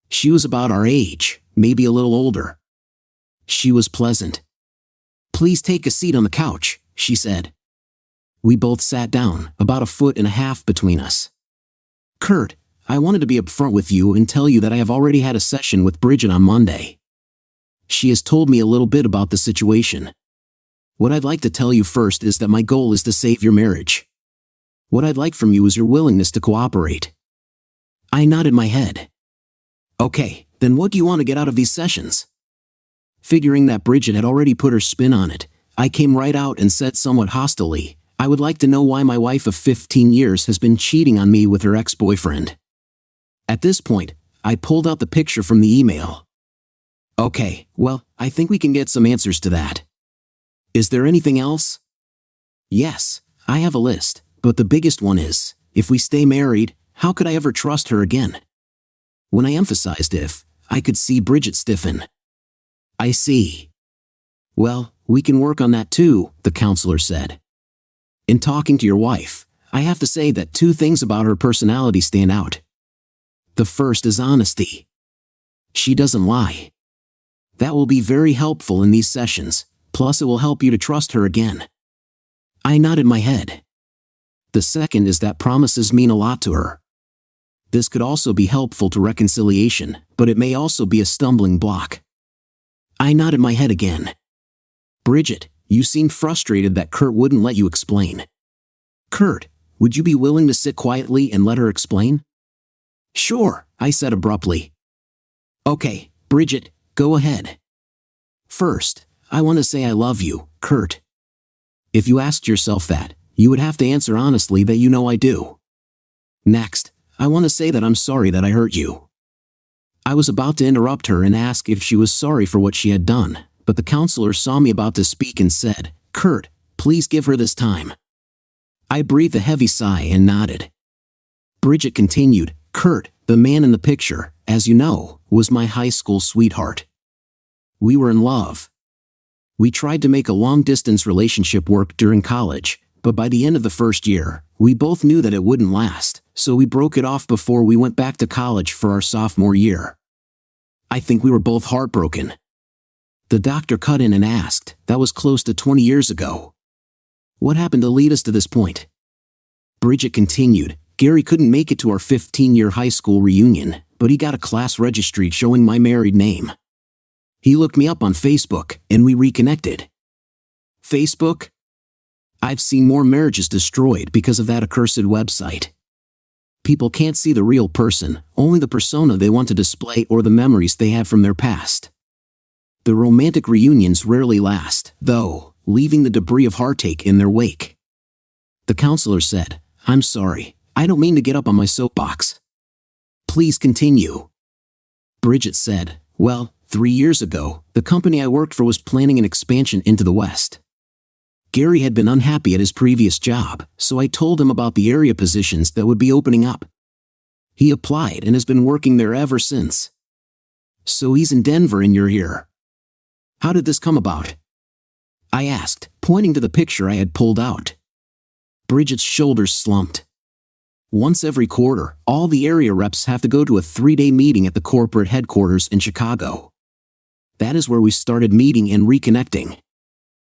She was about our age, maybe a little older. She was pleasant. "Please take a seat on the couch," she said. We both sat down, about 1.5 feet between us. "Kurt, I wanted to be upfront with you and tell you that I have already had a session with Bridget on Monday. She has told me a little bit about the situation. What I'd like to tell you first is that my goal is to save your marriage. What I'd like from you is your willingness to cooperate." I nodded my head. "Okay, then what do you want to get out of these sessions?" Figuring that Bridget had already put her spin on it, I came right out and said somewhat hostilely, "I would like to know why my wife of 15 years has been cheating on me with her ex-boyfriend." At this point, I pulled out the picture from the email. "Okay, well, I think we can get some answers to that. Is there anything else?" "Yes, I have a list, but the biggest one is, if we stay married, how could I ever trust her again?" When I emphasized if, I could see Bridget stiffen. "I see. Well, we can work on that too," the counselor said. "In talking to your wife, I have to say that 2 things about her personality stand out. The first is honesty. She doesn't lie. That will be very helpful in these sessions, plus it will help you to trust her again." I nodded my head. The second is that promises mean a lot to her. This could also be helpful to reconciliation, but it may also be a stumbling block. I nodded my head again. "Bridget, you seemed frustrated that Kurt wouldn't let you explain. Kurt, would you be willing to sit quietly and let her explain?" "Sure," I said abruptly. "Okay, Bridget, go ahead." "First, I want to say I love you, Kurt. If you asked yourself that, you would have to answer honestly that you know I do. Next, I want to say that I'm sorry that I hurt you. I was about to interrupt her and ask if she was sorry for what she had done, but the counselor saw me about to speak and said, "Kurt, please give her this time." I breathed a heavy sigh and nodded. Bridget continued, "Kurt, the man in the picture, as you know, was my high school sweetheart. We were in love. We tried to make a long-distance relationship work during college, but by the end of the first year, we both knew that it wouldn't last, so we broke it off before we went back to college for our sophomore year. I think we were both heartbroken." The doctor cut in and asked, "That was close to 20 years ago. What happened to lead us to this point?" Bridget continued, "Gary couldn't make it to our 15-year high school reunion, but he got a class registry showing my married name. He looked me up on Facebook, and we reconnected." Facebook? I've seen more marriages destroyed because of that accursed website. People can't see the real person, only the persona they want to display or the memories they have from their past. The romantic reunions rarely last, though, leaving the debris of heartache in their wake. The counselor said, "I'm sorry, I don't mean to get up on my soapbox. Please continue." Bridget said, "Well, 3 years ago, the company I worked for was planning an expansion into the West. Gary had been unhappy at his previous job, so I told him about the area positions that would be opening up. He applied and has been working there ever since. So he's in Denver and you're here. How did this come about?" I asked, pointing to the picture I had pulled out. Bridget's shoulders slumped. "Once every quarter, all the area reps have to go to a 3-day meeting at the corporate headquarters in Chicago. That is where we started meeting and reconnecting."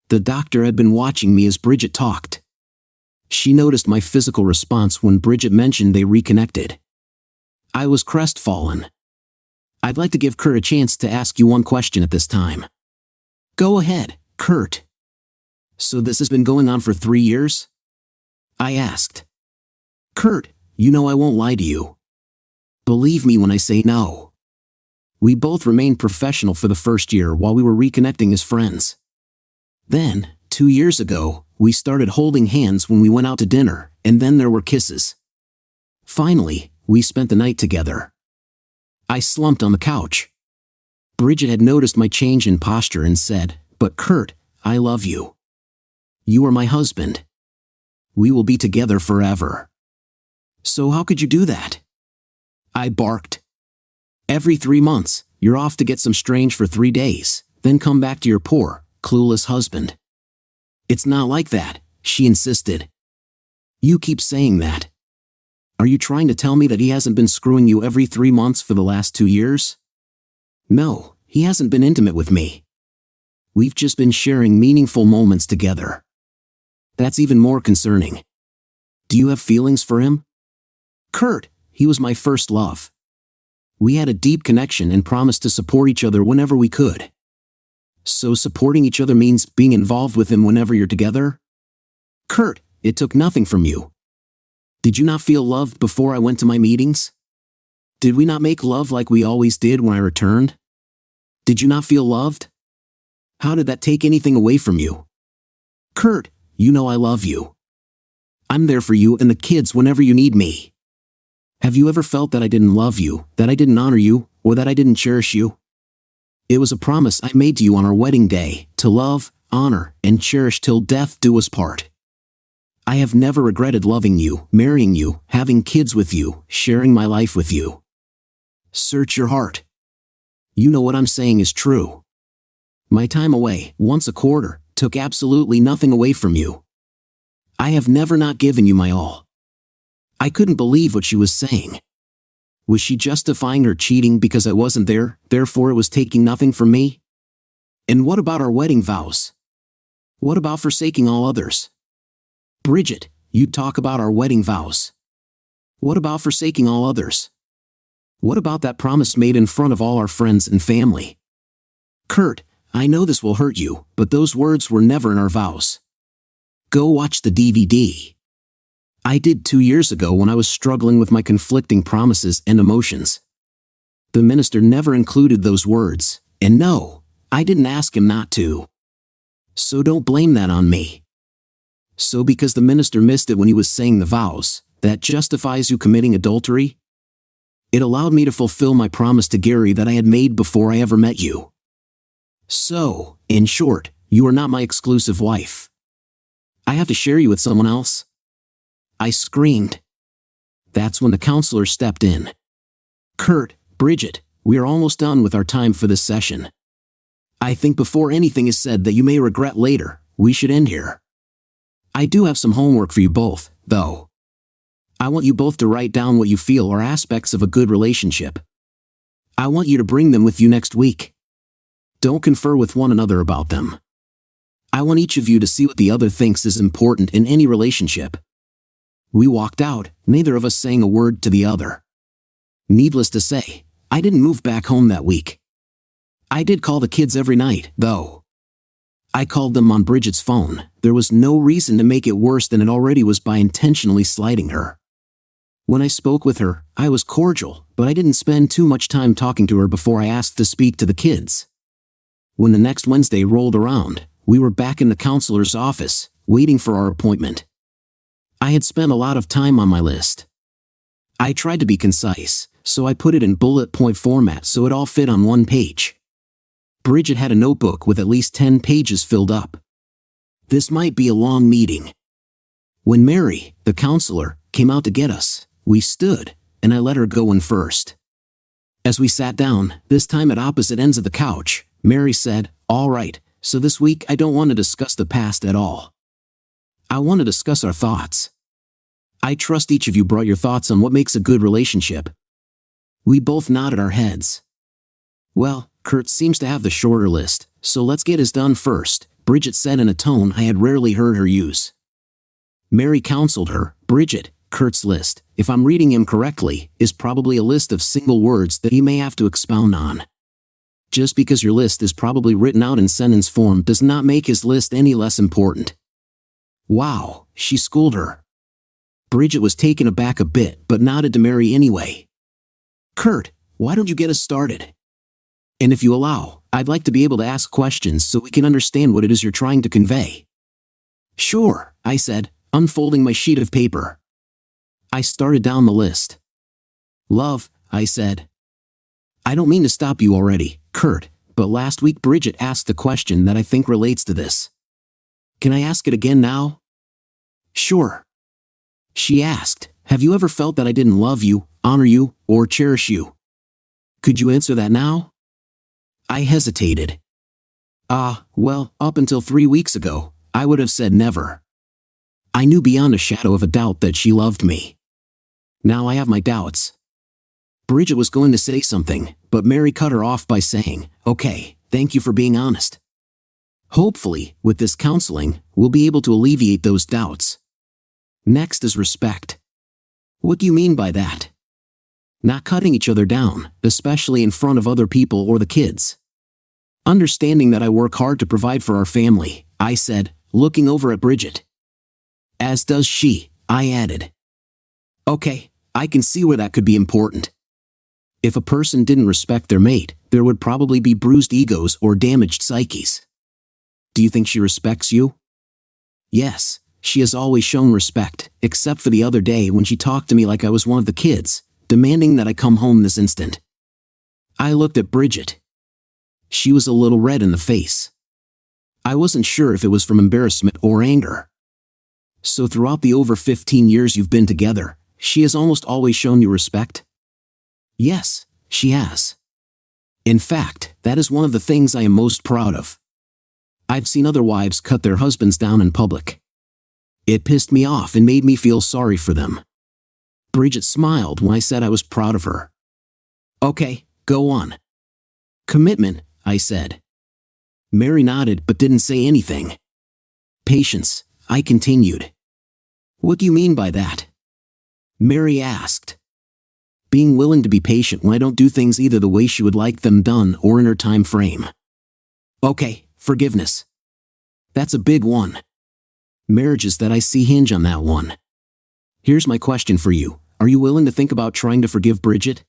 The doctor had been watching me as Bridget talked. She noticed my physical response when Bridget mentioned they reconnected. I was crestfallen. "I'd like to give Kurt a chance to ask you one question at this time." "Go ahead, Kurt." "So this has been going on for 3 years?" I asked. "Kurt, you know I won't lie to you. Believe me when I say no. We both remained professional for the first year while we were reconnecting as friends. Then, 2 years ago, we started holding hands when we went out to dinner, and then there were kisses. Finally, we spent the night together." I slumped on the couch. Bridget had noticed my change in posture and said, "But Kurt, I love you. You are my husband. We will be together forever." "So how could you do that?" I barked. "Every 3 months, you're off to get some strange for 3 days, then come back to your poor, clueless husband." "It's not like that," she insisted. "You keep saying that. Are you trying to tell me that he hasn't been screwing you every 3 months for the last 2 years? No, he hasn't been intimate with me. We've just been sharing meaningful moments together. That's even more concerning. Do you have feelings for him?" "Kurt, he was my first love. We had a deep connection and promised to support each other whenever we could." "So supporting each other means being involved with him whenever you're together?" "Kurt, it took nothing from you. Did you not feel loved before I went to my meetings? Did we not make love like we always did when I returned? Did you not feel loved? How did that take anything away from you? Kurt, you know I love you. I'm there for you and the kids whenever you need me. Have you ever felt that I didn't love you, that I didn't honor you, or that I didn't cherish you? It was a promise I made to you on our wedding day, to love, honor, and cherish till death do us part. I have never regretted loving you, marrying you, having kids with you, sharing my life with you. Search your heart. You know what I'm saying is true. My time away, once a quarter, took absolutely nothing away from you. I have never not given you my all." I couldn't believe what she was saying. Was she justifying her cheating because I wasn't there, therefore it was taking nothing from me? And what about our wedding vows? What about forsaking all others? Bridget, you talk about our wedding vows. What about forsaking all others? What about that promise made in front of all our friends and family? Kurt, I know this will hurt you, but those words were never in our vows. Go watch the DVD. I did 2 years ago when I was struggling with my conflicting promises and emotions. The minister never included those words, and no, I didn't ask him not to. So don't blame that on me. So because the minister missed it when he was saying the vows, that justifies you committing adultery? It allowed me to fulfill my promise to Gary that I had made before I ever met you. So, in short, you are not my exclusive wife. I have to share you with someone else?" I screamed. That's when the counselor stepped in. "Kurt, Bridget, we are almost done with our time for this session. I think before anything is said that you may regret later, we should end here. I do have some homework for you both, though. I want you both to write down what you feel are aspects of a good relationship. I want you to bring them with you next week. Don't confer with one another about them. I want each of you to see what the other thinks is important in any relationship." We walked out, neither of us saying a word to the other. Needless to say, I didn't move back home that week. I did call the kids every night, though. I called them on Bridget's phone. There was no reason to make it worse than it already was by intentionally slighting her. When I spoke with her, I was cordial, but I didn't spend too much time talking to her before I asked to speak to the kids. When the next Wednesday rolled around, we were back in the counselor's office, waiting for our appointment. I had spent a lot of time on my list. I tried to be concise, so I put it in bullet point format so it all fit on one page. Bridget had a notebook with at least 10 pages filled up. This might be a long meeting. When Mary, the counselor, came out to get us, we stood, and I let her go in first. As we sat down, this time at opposite ends of the couch, Mary said, "All right, so this week I don't want to discuss the past at all. I want to discuss our thoughts. I trust each of you brought your thoughts on what makes a good relationship." We both nodded our heads. "Well, Kurt seems to have the shorter list, so let's get his done first," Bridget said in a tone I had rarely heard her use. Mary counseled her, "Bridget, Kurt's list, if I'm reading him correctly, is probably a list of single words that he may have to expound on. Just because your list is probably written out in sentence form does not make his list any less important." "Wow," she schooled her. Bridget was taken aback a bit but nodded to Mary anyway. "Kurt, why don't you get us started? And if you allow, I'd like to be able to ask questions so we can understand what it is you're trying to convey." "Sure," I said, unfolding my sheet of paper. I started down the list. "Love," I said. "I don't mean to stop you already, Kurt, but last week Bridget asked a question that I think relates to this. Can I ask it again now?" "Sure." She asked, "Have you ever felt that I didn't love you, honor you, or cherish you? Could you answer that now?" I hesitated. Well, up until 3 weeks ago, I would have said never. I knew beyond a shadow of a doubt that she loved me. Now I have my doubts. Bridget was going to say something, but Mary cut her off by saying, "Okay, thank you for being honest. Hopefully, with this counseling, we'll be able to alleviate those doubts. Next is respect." "What do you mean by that?" "Not cutting each other down, especially in front of other people or the kids. Understanding that I work hard to provide for our family," I said, looking over at Bridget. "As does she," I added. "Okay, I can see where that could be important. If a person didn't respect their mate, there would probably be bruised egos or damaged psyches. Do you think she respects you?" "Yes, she has always shown respect, except for the other day when she talked to me like I was one of the kids, demanding that I come home this instant." I looked at Bridget. She was a little red in the face. I wasn't sure if it was from embarrassment or anger. "So throughout the over 15 years you've been together, she has almost always shown you respect?" "Yes, she has. In fact, that is one of the things I am most proud of. I've seen other wives cut their husbands down in public. It pissed me off and made me feel sorry for them." Bridget smiled when I said I was proud of her. "Okay, go on." "Commitment," I said. Mary nodded but didn't say anything. "Patience," I continued. "What do you mean by that?" Mary asked. "Being willing to be patient when I don't do things either the way she would like them done or in her time frame." "Okay, forgiveness. That's a big one. Marriages that I see hinge on that one. Here's my question for you. Are you willing to think about trying to forgive Bridget?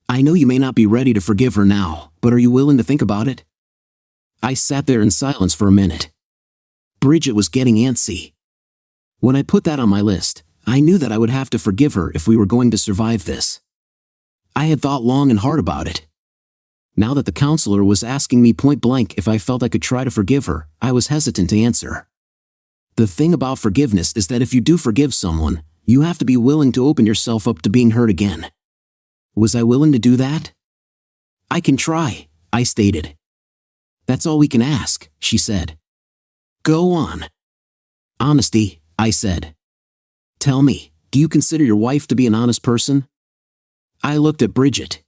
I know you may not be ready to forgive her now, but are you willing to think about it?" I sat there in silence for a minute. Bridget was getting antsy. When I put that on my list, I knew that I would have to forgive her if we were going to survive this. I had thought long and hard about it. Now that the counselor was asking me point blank if I felt I could try to forgive her, I was hesitant to answer. The thing about forgiveness is that if you do forgive someone, you have to be willing to open yourself up to being hurt again. Was I willing to do that? I can try, I stated. That's all we can ask, she said. Go on. Honesty, I said. Tell me, do you consider your wife to be an honest person? I looked at Bridget.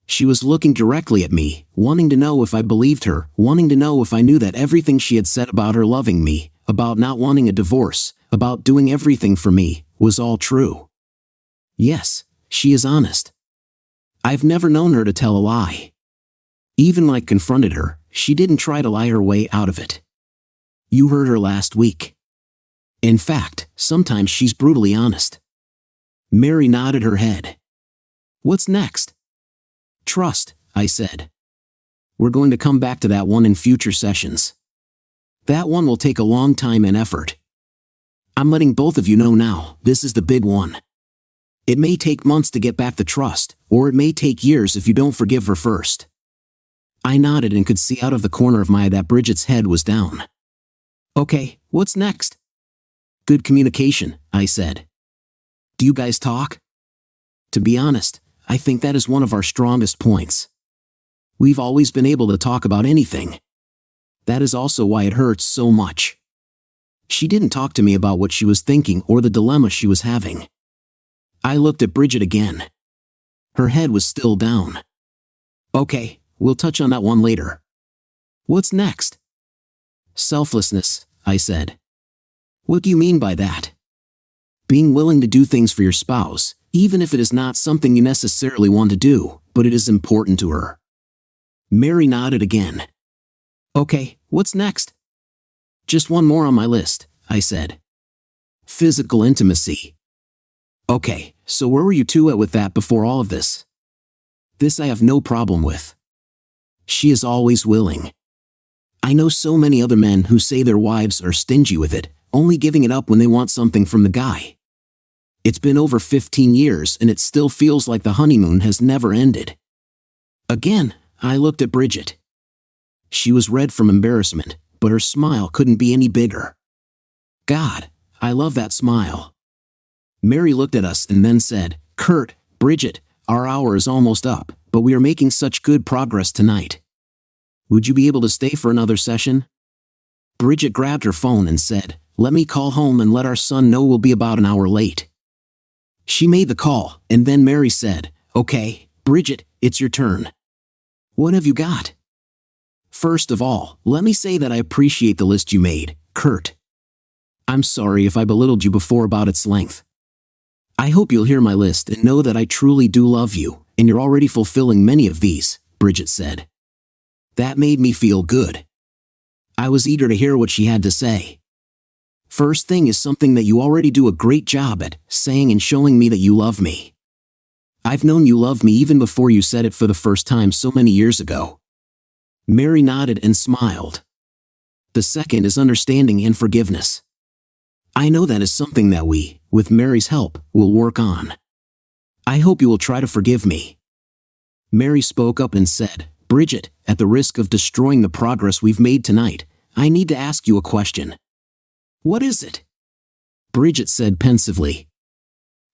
She was looking directly at me, wanting to know if I believed her, wanting to know if I knew that everything she had said about her loving me, about not wanting a divorce, about doing everything for me, was all true. Yes, she is honest. I've never known her to tell a lie. Even when I confronted her, she didn't try to lie her way out of it. You heard her last week. In fact, sometimes she's brutally honest. Mary nodded her head. What's next? Trust, I said. We're going to come back to that one in future sessions. That one will take a long time and effort. I'm letting both of you know now, this is the big one. It may take months to get back the trust, or it may take years if you don't forgive her first. I nodded and could see out of the corner of my eye that Bridget's head was down. Okay, what's next? Good communication, I said. Do you guys talk? To be honest, I think that is one of our strongest points. We've always been able to talk about anything. That is also why it hurts so much. She didn't talk to me about what she was thinking or the dilemma she was having. I looked at Bridget again. Her head was still down. Okay, we'll touch on that one later. What's next? Selflessness, I said. What do you mean by that? Being willing to do things for your spouse, even if it is not something you necessarily want to do, but it is important to her. Mary nodded again. Okay, what's next? Just one more on my list, I said. Physical intimacy. Okay, so where were you two at with that before all of this? This I have no problem with. She is always willing. I know so many other men who say their wives are stingy with it, only giving it up when they want something from the guy. It's been over 15 years and it still feels like the honeymoon has never ended. Again, I looked at Bridget. She was red from embarrassment, but her smile couldn't be any bigger. God, I love that smile. Mary looked at us and then said, Kurt, Bridget, our hour is almost up, but we are making such good progress tonight. Would you be able to stay for another session? Bridget grabbed her phone and said, Let me call home and let our son know we'll be about an hour late. She made the call, and then Mary said, Okay, Bridget, it's your turn. What have you got? First of all, let me say that I appreciate the list you made, Kurt. I'm sorry if I belittled you before about its length. I hope you'll hear my list and know that I truly do love you, and you're already fulfilling many of these, Bridget said. That made me feel good. I was eager to hear what she had to say. First thing is something that you already do a great job at, saying and showing me that you love me. I've known you love me even before you said it for the first time so many years ago. Mary nodded and smiled. The second is understanding and forgiveness. I know that is something that we, with Mary's help, will work on. I hope you will try to forgive me. Mary spoke up and said, Bridget, at the risk of destroying the progress we've made tonight, I need to ask you a question. What is it? Bridget said pensively.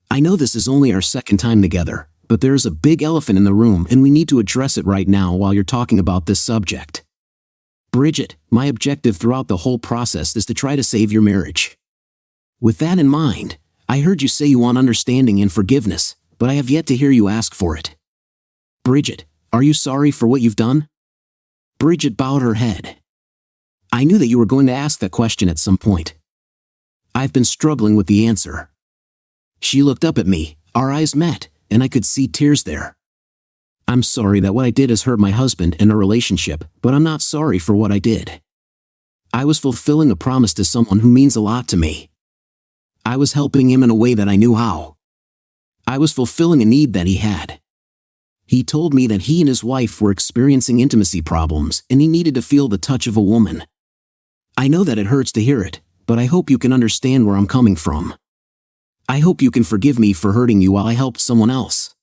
I know this is only our second time together, but there is a big elephant in the room and we need to address it right now while you're talking about this subject. Bridget, my objective throughout the whole process is to try to save your marriage. With that in mind, I heard you say you want understanding and forgiveness, but I have yet to hear you ask for it. Bridget, are you sorry for what you've done? Bridget bowed her head. I knew that you were going to ask that question at some point. I've been struggling with the answer. She looked up at me, our eyes met, and I could see tears there. I'm sorry that what I did has hurt my husband and our relationship, but I'm not sorry for what I did. I was fulfilling a promise to someone who means a lot to me. I was helping him in a way that I knew how. I was fulfilling a need that he had. He told me that he and his wife were experiencing intimacy problems and he needed to feel the touch of a woman. I know that it hurts to hear it, but I hope you can understand where I'm coming from. I hope you can forgive me for hurting you while I helped someone else.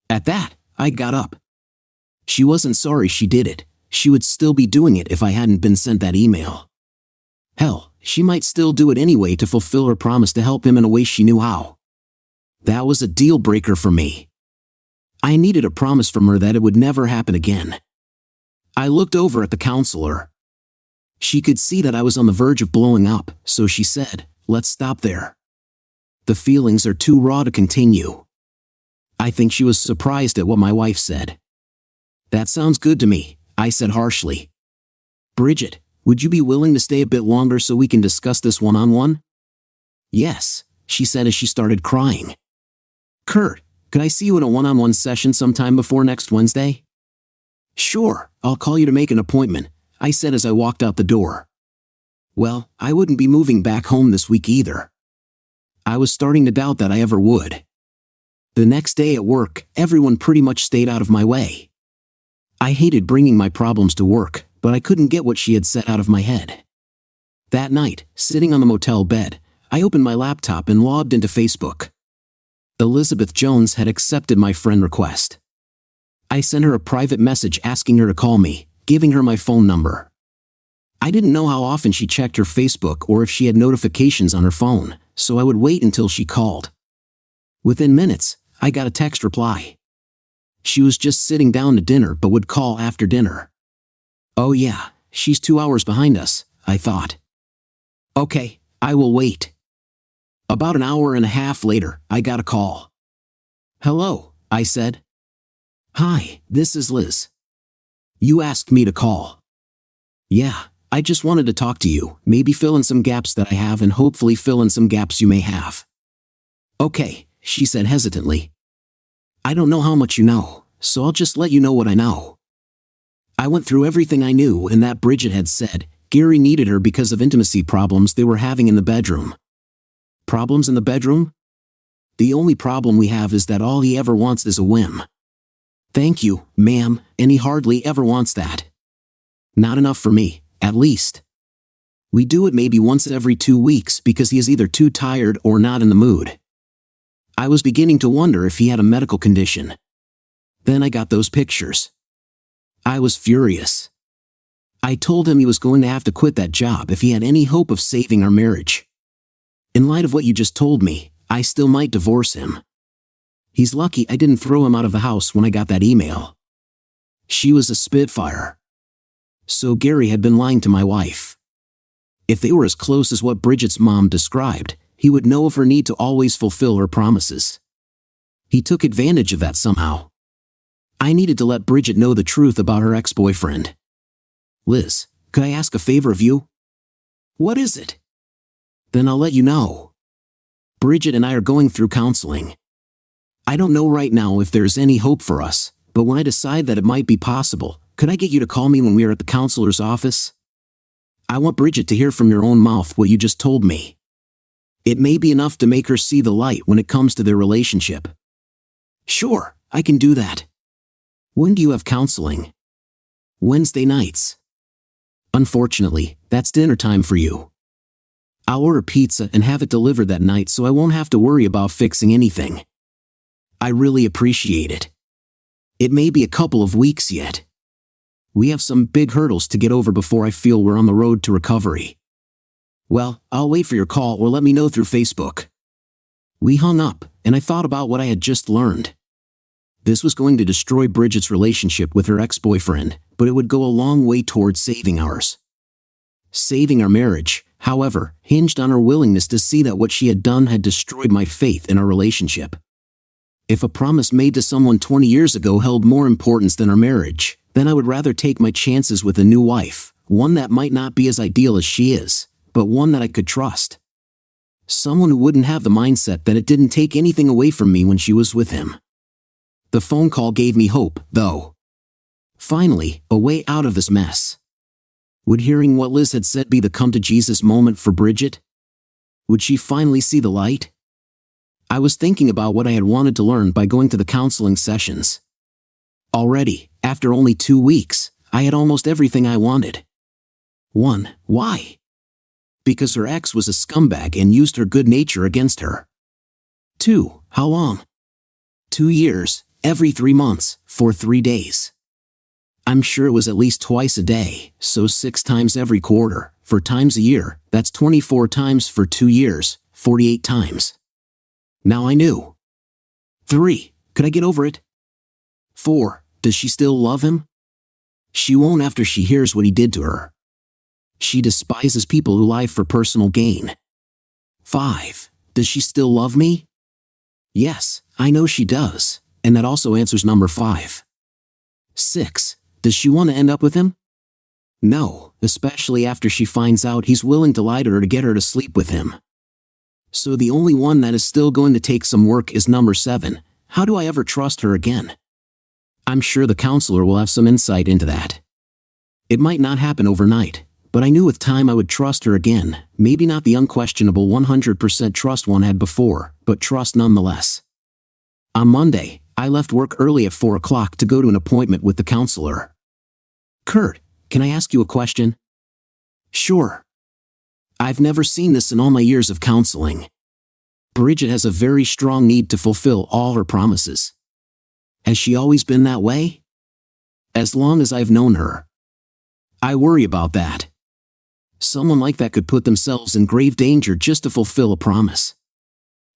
At that, I got up. She wasn't sorry she did it. She would still be doing it if I hadn't been sent that email. Hell, she might still do it anyway to fulfill her promise to help him in a way she knew how. That was a deal breaker for me. I needed a promise from her that it would never happen again. I looked over at the counselor. She could see that I was on the verge of blowing up, so she said, "Let's stop there. The feelings are too raw to continue." I think she was surprised at what my wife said. "That sounds good to me," I said harshly. "Bridget, would you be willing to stay a bit longer so we can discuss this one-on-one?" "Yes," she said as she started crying. "Kurt, could I see you in a one-on-one session sometime before next Wednesday?" "Sure, I'll call you to make an appointment," I said as I walked out the door. Well, I wouldn't be moving back home this week either. I was starting to doubt that I ever would. The next day at work, everyone pretty much stayed out of my way. I hated bringing my problems to work, but I couldn't get what she had said out of my head. That night, sitting on the motel bed, I opened my laptop and logged into Facebook. Elizabeth Jones had accepted my friend request. I sent her a private message asking her to call me, giving her my phone number. I didn't know how often she checked her Facebook or if she had notifications on her phone, so I would wait until she called. Within minutes, I got a text reply. She was just sitting down to dinner but would call after dinner. Oh yeah, she's 2 hours behind us, I thought. Okay, I will wait. About an hour and a half later, I got a call. "Hello," I said. "Hi, this is Liz. You asked me to call." "Yeah, I just wanted to talk to you, maybe fill in some gaps that I have and hopefully fill in some gaps you may have." "Okay," she said hesitantly. "I don't know how much you know, so I'll just let you know what I know." I went through everything I knew and that Bridget had said. Gary needed her because of intimacy problems they were having in the bedroom. Problems in the bedroom? The only problem we have is that all he ever wants is a whim. "Thank you, ma'am," and he hardly ever wants that. Not enough for me, at least. We do it maybe once every 2 weeks because he is either too tired or not in the mood. I was beginning to wonder if he had a medical condition. Then I got those pictures. I was furious. I told him he was going to have to quit that job if he had any hope of saving our marriage. In light of what you just told me, I still might divorce him. He's lucky I didn't throw him out of the house when I got that email. She was a spitfire. So Gary had been lying to my wife. If they were as close as what Bridget's mom described, he would know of her need to always fulfill her promises. He took advantage of that somehow. I needed to let Bridget know the truth about her ex-boyfriend. "Liz, could I ask a favor of you?" "What is it?" "Then I'll let you know. Bridget and I are going through counseling. I don't know right now if there's any hope for us, but when I decide that it might be possible, could I get you to call me when we are at the counselor's office? I want Bridget to hear from your own mouth what you just told me. It may be enough to make her see the light when it comes to their relationship." "Sure, I can do that." "When do you have counseling?" "Wednesday nights." "Unfortunately, that's dinner time for you. I'll order pizza and have it delivered that night so I won't have to worry about fixing anything. I really appreciate it. It may be a couple of weeks yet. We have some big hurdles to get over before I feel we're on the road to recovery." "Well, I'll wait for your call or let me know through Facebook." We hung up, and I thought about what I had just learned. This was going to destroy Bridget's relationship with her ex-boyfriend, but it would go a long way towards saving ours. Saving our marriage, however, hinged on her willingness to see that what she had done had destroyed my faith in our relationship. If a promise made to someone 20 years ago held more importance than our marriage, then I would rather take my chances with a new wife, one that might not be as ideal as she is, but one that I could trust. Someone who wouldn't have the mindset that it didn't take anything away from me when she was with him. The phone call gave me hope, though. Finally, a way out of this mess. Would hearing what Liz had said be the come-to-Jesus moment for Bridget? Would she finally see the light? I was thinking about what I had wanted to learn by going to the counseling sessions. Already, after only 2 weeks, I had almost everything I wanted. 1. Why? Because her ex was a scumbag and used her good nature against her. 2. How long? 2 years, every 3 months, for 3 days. I'm sure it was at least twice a day, so 6 times every quarter, 4 times a year, that's 24 times for 2 years, 48 times. Now I knew. 3. Could I get over it? 4. Does she still love him? She won't after she hears what he did to her. She despises people who lie for personal gain. 5. Does she still love me? Yes, I know she does, and that also answers number 5. 6. Does she want to end up with him? No, especially after she finds out he's willing to lie to her to get her to sleep with him. So the only one that is still going to take some work is number 7. How do I ever trust her again? I'm sure the counselor will have some insight into that. It might not happen overnight, but I knew with time I would trust her again, maybe not the unquestionable 100% trust one had before, but trust nonetheless. On Monday, I left work early at 4 o'clock to go to an appointment with the counselor. Kurt, can I ask you a question? Sure. I've never seen this in all my years of counseling. Bridget has a very strong need to fulfill all her promises. Has she always been that way? As long as I've known her. I worry about that. Someone like that could put themselves in grave danger just to fulfill a promise.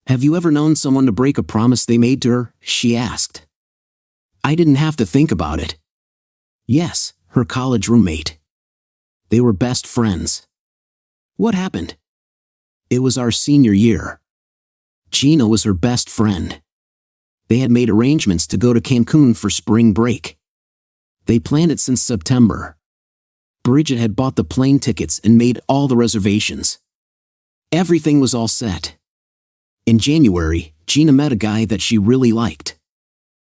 Have you ever known someone to break a promise they made to her? She asked. I didn't have to think about it. Yes, her college roommate. They were best friends. What happened? It was our senior year. Gina was her best friend. They had made arrangements to go to Cancun for spring break. They planned it since September. Bridget had bought the plane tickets and made all the reservations. Everything was all set. In January, Gina met a guy that she really liked.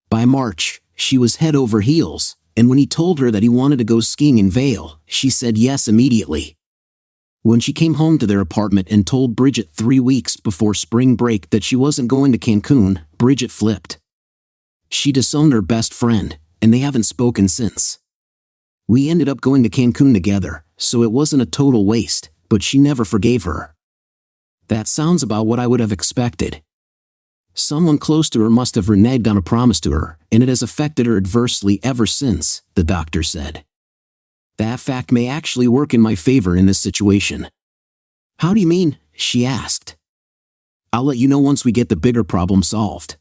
By March, she was head over heels, and when he told her that he wanted to go skiing in Vail, she said yes immediately. When she came home to their apartment and told Bridget 3 weeks before spring break that she wasn't going to Cancun, Bridget flipped. She disowned her best friend, and they haven't spoken since. We ended up going to Cancun together, so it wasn't a total waste, but she never forgave her. That sounds about what I would have expected. Someone close to her must have reneged on a promise to her, and it has affected her adversely ever since, the doctor said. That fact may actually work in my favor in this situation. How do you mean? She asked. I'll let you know once we get the bigger problem solved.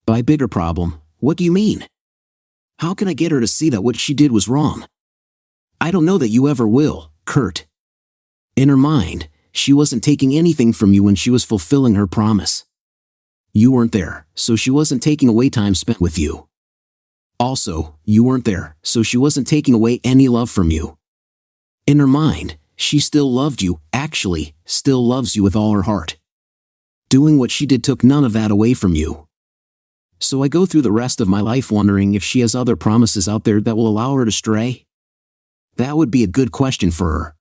By bigger problem, what do you mean? How can I get her to see that what she did was wrong? I don't know that you ever will, Kurt. In her mind, she wasn't taking anything from you when she was fulfilling her promise. You weren't there, so she wasn't taking away time spent with you. Also, you weren't there, so she wasn't taking away any love from you. In her mind, she still loved you, actually, still loves you with all her heart. Doing what she did took none of that away from you. So I go through the rest of my life wondering if she has other promises out there that will allow her to stray? That would be a good question for her.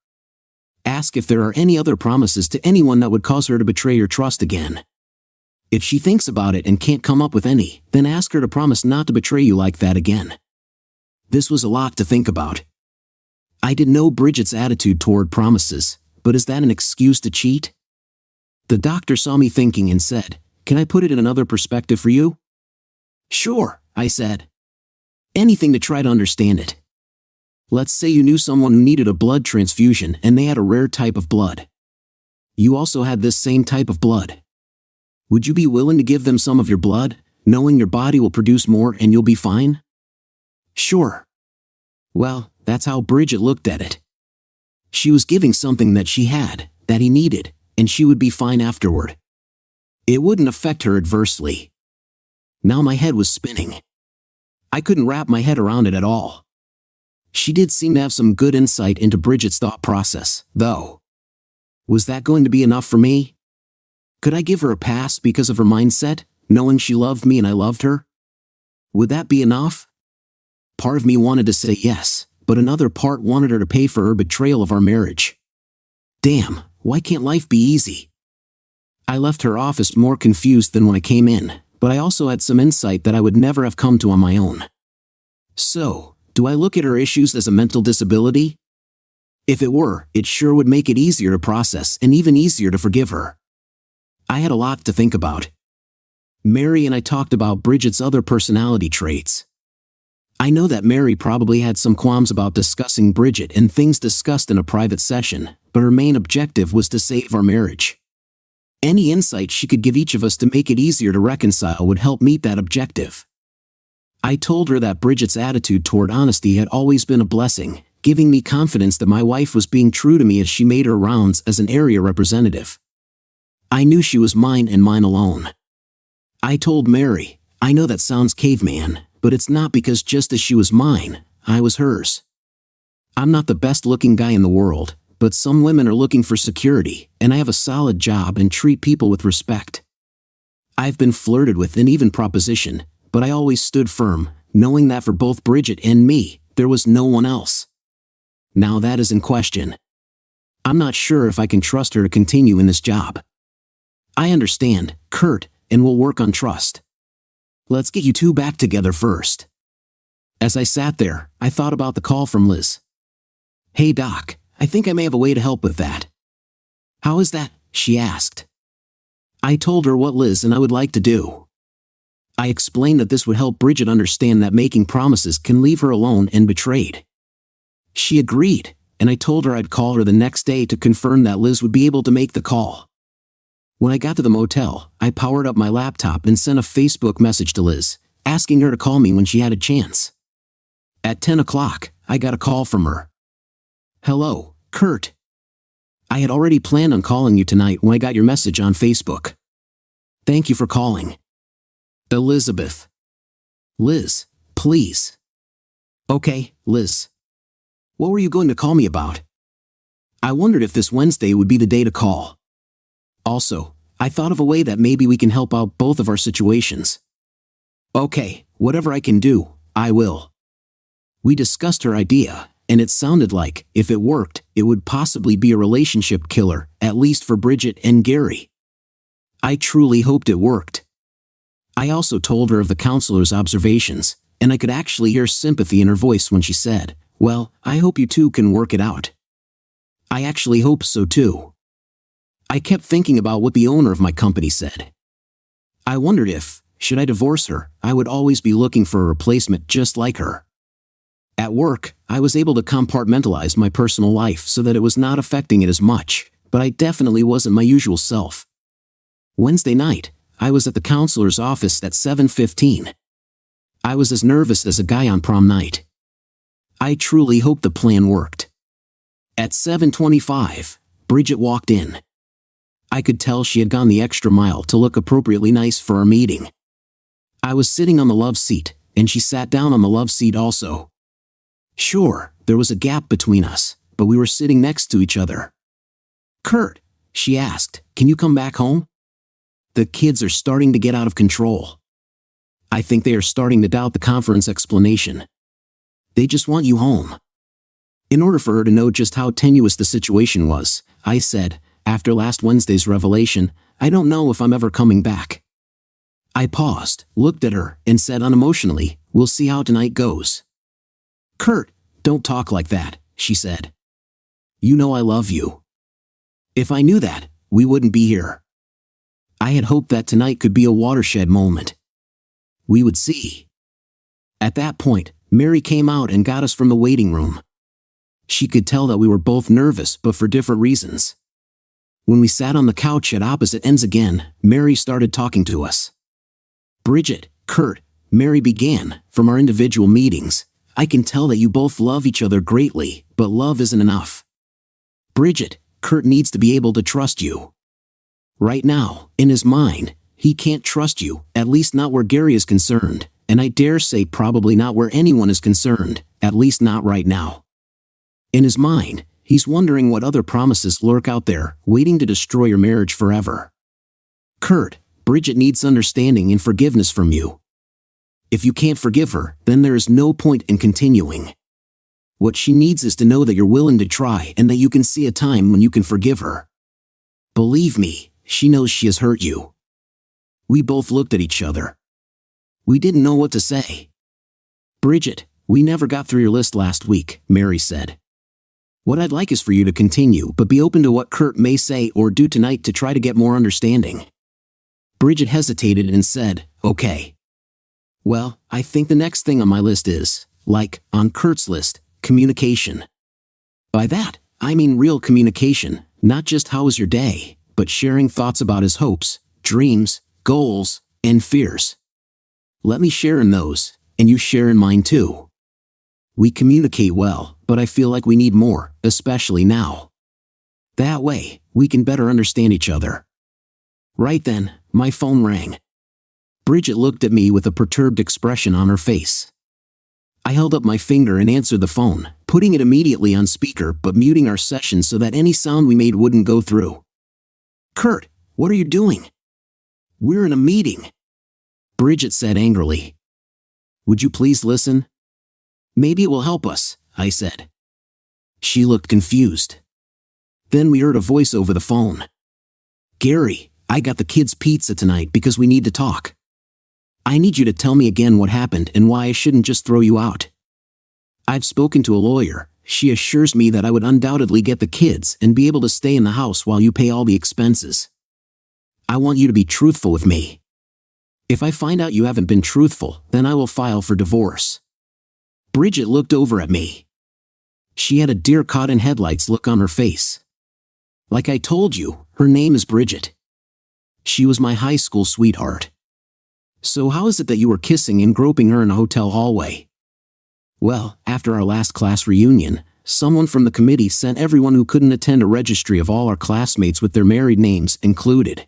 Ask if there are any other promises to anyone that would cause her to betray your trust again. If she thinks about it and can't come up with any, then ask her to promise not to betray you like that again. This was a lot to think about. I didn't know Bridget's attitude toward promises, but is that an excuse to cheat? The doctor saw me thinking and said, "Can I put it in another perspective for you?" "Sure," I said. "Anything to try to understand it. Let's say you knew someone who needed a blood transfusion and they had a rare type of blood. You also had this same type of blood. Would you be willing to give them some of your blood, knowing your body will produce more and you'll be fine?" "Sure." Well, that's how Bridget looked at it. She was giving something that she had, that he needed, and she would be fine afterward. It wouldn't affect her adversely. Now my head was spinning. I couldn't wrap my head around it at all. She did seem to have some good insight into Bridget's thought process, though. Was that going to be enough for me? Could I give her a pass because of her mindset, knowing she loved me and I loved her? Would that be enough? Part of me wanted to say yes, but another part wanted her to pay for her betrayal of our marriage. Damn, why can't life be easy? I left her office more confused than when I came in, but I also had some insight that I would never have come to on my own. So, do I look at her issues as a mental disability? If it were, it sure would make it easier to process and even easier to forgive her. I had a lot to think about. Mary and I talked about Bridget's other personality traits. I know that Mary probably had some qualms about discussing Bridget and things discussed in a private session, but her main objective was to save our marriage. Any insight she could give each of us to make it easier to reconcile would help meet that objective. I told her that Bridget's attitude toward honesty had always been a blessing, giving me confidence that my wife was being true to me as she made her rounds as an area representative. I knew she was mine and mine alone. I told Mary, I know that sounds caveman, but it's not, because just as she was mine, I was hers. I'm not the best looking guy in the world, but some women are looking for security, and I have a solid job and treat people with respect. I've been flirted with and even propositioned, but I always stood firm, knowing that for both Bridget and me, there was no one else. Now that is in question. I'm not sure if I can trust her to continue in this job. I understand, Kurt, and we'll work on trust. Let's get you two back together first. As I sat there, I thought about the call from Liz. Hey Doc, I think I may have a way to help with that. How is that? She asked. I told her what Liz and I would like to do. I explained that this would help Bridget understand that making promises can leave her alone and betrayed. She agreed, and I told her I'd call her the next day to confirm that Liz would be able to make the call. When I got to the motel, I powered up my laptop and sent a Facebook message to Liz, asking her to call me when she had a chance. At 10 o'clock, I got a call from her. Hello, Kurt. I had already planned on calling you tonight when I got your message on Facebook. Thank you for calling. Elizabeth. Liz, please. Okay, Liz. What were you going to call me about? I wondered if this Wednesday would be the day to call. Also, I thought of a way that maybe we can help out both of our situations. Okay, whatever I can do, I will. We discussed her idea, and it sounded like, if it worked, it would possibly be a relationship killer, at least for Bridget and Gary. I truly hoped it worked. I also told her of the counselor's observations, and I could actually hear sympathy in her voice when she said, well, I hope you two can work it out. I actually hope so too. I kept thinking about what the owner of my company said. I wondered if, should I divorce her, I would always be looking for a replacement just like her. At work, I was able to compartmentalize my personal life so that it was not affecting it as much, but I definitely wasn't my usual self. Wednesday night, I was at the counselor's office at 7:15. I was as nervous as a guy on prom night. I truly hoped the plan worked. At 7:25, Bridget walked in. I could tell she had gone the extra mile to look appropriately nice for our meeting. I was sitting on the love seat, and she sat down on the love seat also. Sure, there was a gap between us, but we were sitting next to each other. Kurt, she asked, can you come back home? The kids are starting to get out of control. I think they are starting to doubt the conference explanation. They just want you home. In order for her to know just how tenuous the situation was, I said, after last Wednesday's revelation, I don't know if I'm ever coming back. I paused, looked at her, and said unemotionally, we'll see how tonight goes. Kurt, don't talk like that, she said. You know I love you. If I knew that, we wouldn't be here. I had hoped that tonight could be a watershed moment. We would see. At that point, Mary came out and got us from the waiting room. She could tell that we were both nervous, but for different reasons. When we sat on the couch at opposite ends again, Mary started talking to us. Bridget, Kurt, Mary began, from our individual meetings, I can tell that you both love each other greatly, but love isn't enough. Bridget, Kurt needs to be able to trust you. Right now, in his mind, he can't trust you, at least not where Gary is concerned, and I dare say probably not where anyone is concerned, at least not right now. In his mind, he's wondering what other promises lurk out there, waiting to destroy your marriage forever. Kurt, Bridget needs understanding and forgiveness from you. If you can't forgive her, then there is no point in continuing. What she needs is to know that you're willing to try and that you can see a time when you can forgive her. Believe me, she knows she has hurt you. We both looked at each other. We didn't know what to say. Bridget, we never got through your list last week, Mary said. What I'd like is for you to continue but be open to what Kurt may say or do tonight to try to get more understanding. Bridget hesitated and said, "Okay." "Well, I think the next thing on my list is, like, on Kurt's list, communication. By that, I mean real communication, not just how was your day, but sharing thoughts about his hopes, dreams, goals, and fears. Let me share in those, and you share in mine too. We communicate well, but I feel like we need more, especially now. That way, we can better understand each other." Right then, my phone rang. Bridget looked at me with a perturbed expression on her face. I held up my finger and answered the phone, putting it immediately on speaker but muting our session so that any sound we made wouldn't go through. "Kurt, what are you doing?" "We're in a meeting," Bridget said angrily. "Would you please listen?" "Maybe it will help us," I said. She looked confused. Then we heard a voice over the phone. "Gary, I got the kids' pizza tonight because we need to talk. I need you to tell me again what happened and why I shouldn't just throw you out. I've spoken to a lawyer. She assures me that I would undoubtedly get the kids and be able to stay in the house while you pay all the expenses. I want you to be truthful with me. If I find out you haven't been truthful, then I will file for divorce." Bridget looked over at me. She had a deer-caught-in-headlights look on her face. "Like I told you, her name is Bridget. She was my high school sweetheart. So how is it that you were kissing and groping her in a hotel hallway?" "Well, after our last class reunion, someone from the committee sent everyone who couldn't attend a registry of all our classmates with their married names included.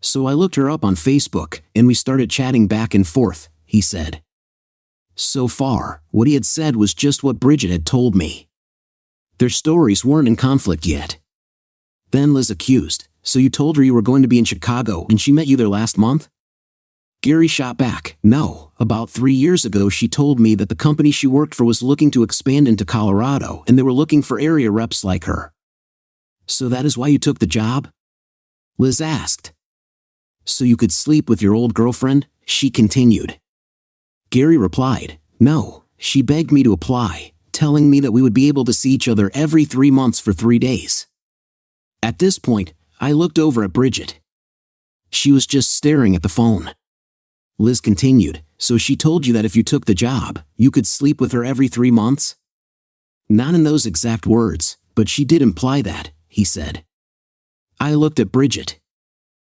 So I looked her up on Facebook, and we started chatting back and forth," he said. So far, what he had said was just what Bridget had told me. Their stories weren't in conflict yet. Then Liz accused, "So you told her you were going to be in Chicago and she met you there last month?" Gary shot back, "No, about 3 years ago she told me that the company she worked for was looking to expand into Colorado and they were looking for area reps like her." "So that is why you took the job?" Liz asked. "So you could sleep with your old girlfriend?" she continued. Gary replied, "No, she begged me to apply, telling me that we would be able to see each other every 3 months for 3 days. At this point, I looked over at Bridget. She was just staring at the phone. Liz continued, "So she told you that if you took the job, you could sleep with her every 3 months?" "Not in those exact words, but she did imply that," he said. I looked at Bridget.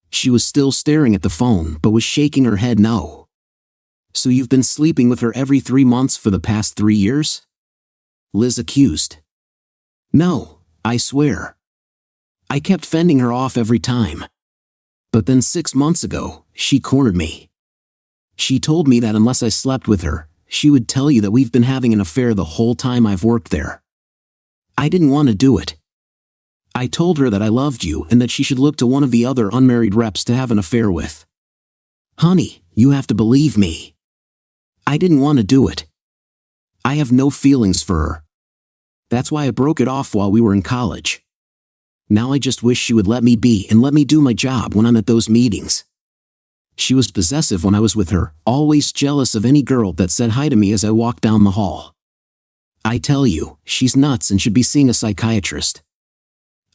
She was still staring at the phone but was shaking her head no. "So you've been sleeping with her every 3 months for the past 3 years?" Liz accused. "No, I swear. I kept fending her off every time. But then 6 months ago, she cornered me. She told me that unless I slept with her, she would tell you that we've been having an affair the whole time I've worked there. I didn't want to do it. I told her that I loved you and that she should look to one of the other unmarried reps to have an affair with. Honey, you have to believe me. I didn't want to do it. I have no feelings for her. That's why I broke it off while we were in college. Now I just wish she would let me be and let me do my job when I'm at those meetings. She was possessive when I was with her, always jealous of any girl that said hi to me as I walked down the hall. I tell you, she's nuts and should be seeing a psychiatrist.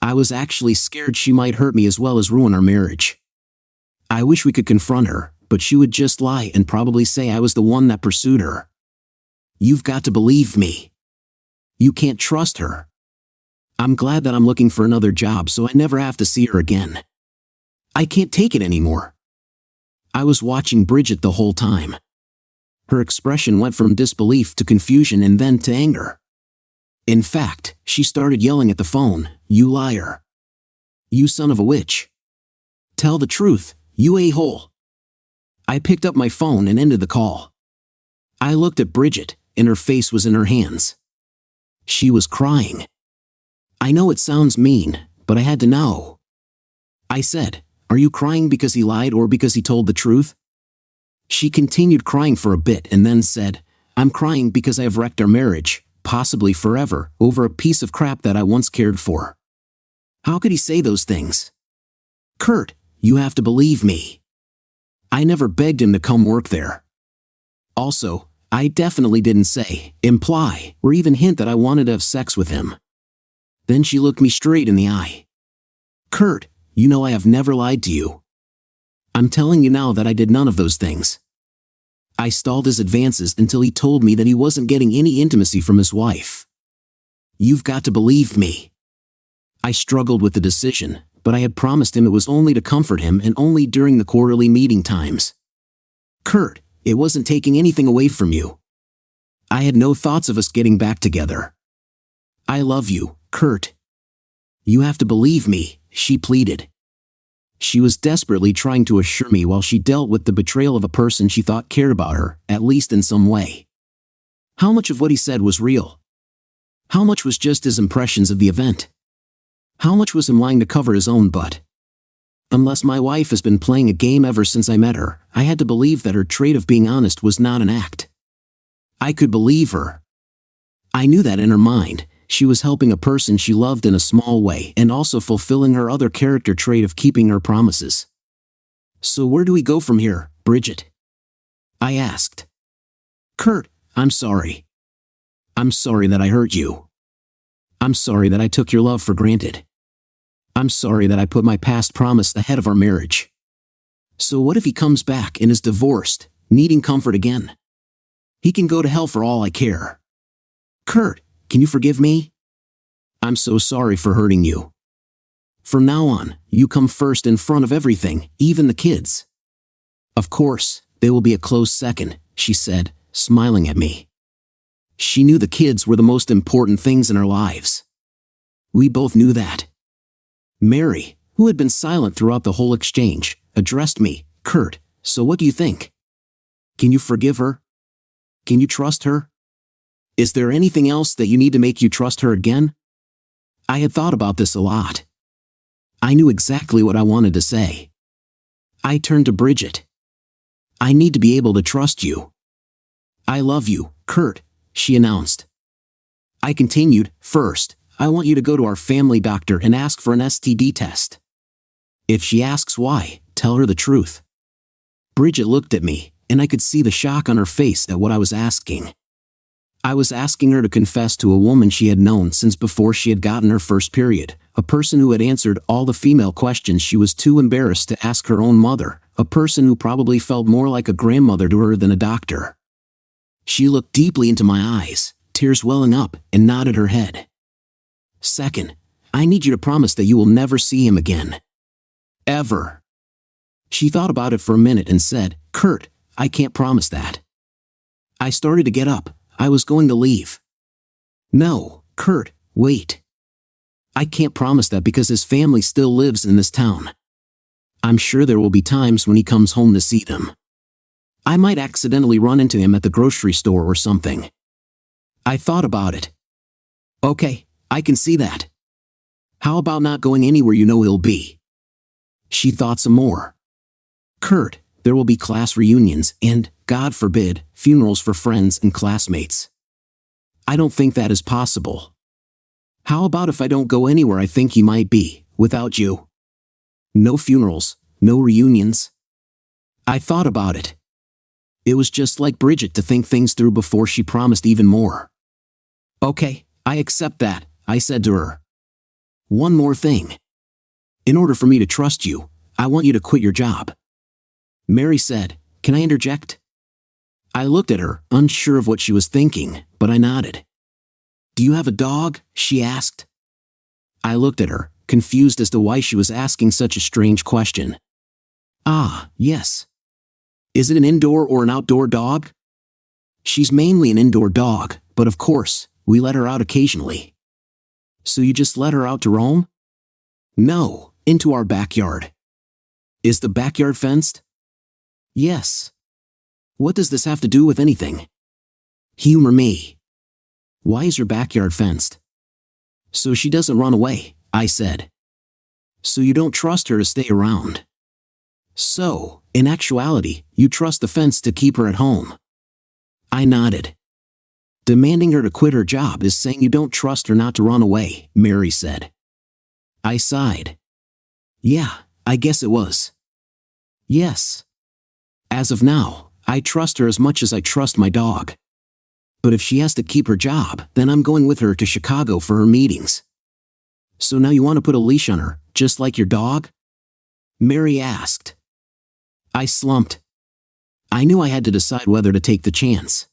I was actually scared she might hurt me as well as ruin our marriage. I wish we could confront her, but she would just lie and probably say I was the one that pursued her. You've got to believe me. You can't trust her. I'm glad that I'm looking for another job so I never have to see her again. I can't take it anymore." I was watching Bridget the whole time. Her expression went from disbelief to confusion and then to anger. In fact, she started yelling at the phone, "You liar. You son of a witch. Tell the truth, you a-hole." I picked up my phone and ended the call. I looked at Bridget, and her face was in her hands. She was crying. I know it sounds mean, but I had to know. I said, "Are you crying because he lied or because he told the truth?" She continued crying for a bit and then said, "I'm crying because I have wrecked our marriage, possibly forever, over a piece of crap that I once cared for." How could he say those things? Kurt, you have to believe me. I never begged him to come work there. Also, I definitely didn't say, imply, or even hint that I wanted to have sex with him. Then she looked me straight in the eye. "Kurt, you know I have never lied to you. I'm telling you now that I did none of those things. I stalled his advances until he told me that he wasn't getting any intimacy from his wife. You've got to believe me. I struggled with the decision, but I had promised him it was only to comfort him and only during the quarterly meeting times. Kurt, it wasn't taking anything away from you. I had no thoughts of us getting back together. I love you, Kurt. You have to believe me, she pleaded. She was desperately trying to assure me while she dealt with the betrayal of a person she thought cared about her, at least in some way. How much of what he said was real? How much was just his impressions of the event? How much was him lying to cover his own butt? Unless my wife has been playing a game ever since I met her, I had to believe that her trait of being honest was not an act. I could believe her. I knew that in her mind, she was helping a person she loved in a small way and also fulfilling her other character trait of keeping her promises. So where do we go from here, Bridget? I asked. Kurt, I'm sorry. I'm sorry that I hurt you. I'm sorry that I took your love for granted. I'm sorry that I put my past promise ahead of our marriage. So what if he comes back and is divorced, needing comfort again? He can go to hell for all I care. Kurt, can you forgive me? I'm so sorry for hurting you. From now on, you come first in front of everything, even the kids. Of course, they will be a close second, she said, smiling at me. She knew the kids were the most important things in our lives. We both knew that. Mary, who had been silent throughout the whole exchange, addressed me. Kurt, so what do you think? Can you forgive her? Can you trust her? Is there anything else that you need to make you trust her again? I had thought about this a lot. I knew exactly what I wanted to say. I turned to Bridget. I need to be able to trust you. I love you, Kurt, she announced. I continued, first, I want you to go to our family doctor and ask for an STD test. If she asks why, tell her the truth. Bridget looked at me, and I could see the shock on her face at what I was asking. I was asking her to confess to a woman she had known since before she had gotten her first period, a person who had answered all the female questions she was too embarrassed to ask her own mother, a person who probably felt more like a grandmother to her than a doctor. She looked deeply into my eyes, tears welling up, and nodded her head. Second, I need you to promise that you will never see him again. Ever. She thought about it for a minute and said, Kurt, I can't promise that. I started to get up. I was going to leave. No, Kurt, wait. I can't promise that because his family still lives in this town. I'm sure there will be times when he comes home to see them. I might accidentally run into him at the grocery store or something. I thought about it. Okay, I can see that. How about not going anywhere you know he'll be? She thought some more. Kurt, there will be class reunions and, God forbid, funerals for friends and classmates. I don't think that is possible. How about if I don't go anywhere I think he might be, without you? No funerals, no reunions. I thought about it. It was just like Bridget to think things through before she promised even more. Okay, I accept that, I said to her. One more thing. In order for me to trust you, I want you to quit your job. Mary said, Can I interject? I looked at her, unsure of what she was thinking, but I nodded. Do you have a dog? She asked. I looked at her, confused as to why she was asking such a strange question. Ah, yes. Is it an indoor or an outdoor dog? She's mainly an indoor dog, but of course, we let her out occasionally. So you just let her out to roam? No, into our backyard. Is the backyard fenced? Yes. What does this have to do with anything? Humor me. Why is your backyard fenced? So she doesn't run away, I said. So you don't trust her to stay around. So, in actuality, you trust the fence to keep her at home. I nodded. Demanding her to quit her job is saying you don't trust her not to run away, Mary said. I sighed. Yeah, I guess it was. Yes. As of now, I trust her as much as I trust my dog. But if she has to keep her job, then I'm going with her to Chicago for her meetings. So now you want to put a leash on her, just like your dog? Mary asked. I slumped. I knew I had to decide whether to take the chance.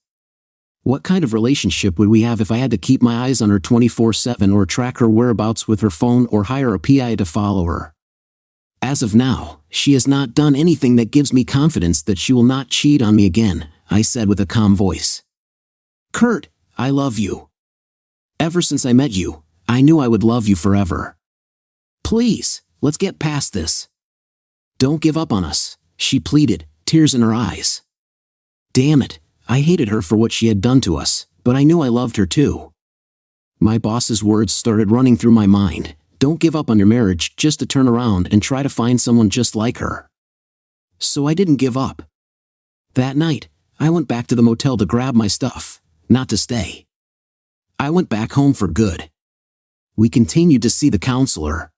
What kind of relationship would we have if I had to keep my eyes on her 24/7 or track her whereabouts with her phone or hire a PI to follow her? As of now, she has not done anything that gives me confidence that she will not cheat on me again, I said with a calm voice. Kurt, I love you. Ever since I met you, I knew I would love you forever. Please, let's get past this. Don't give up on us, she pleaded, tears in her eyes. Damn it, I hated her for what she had done to us, but I knew I loved her too. My boss's words started running through my mind. Don't give up on your marriage just to turn around and try to find someone just like her. So I didn't give up. That night, I went back to the motel to grab my stuff, not to stay. I went back home for good. We continued to see the counselor.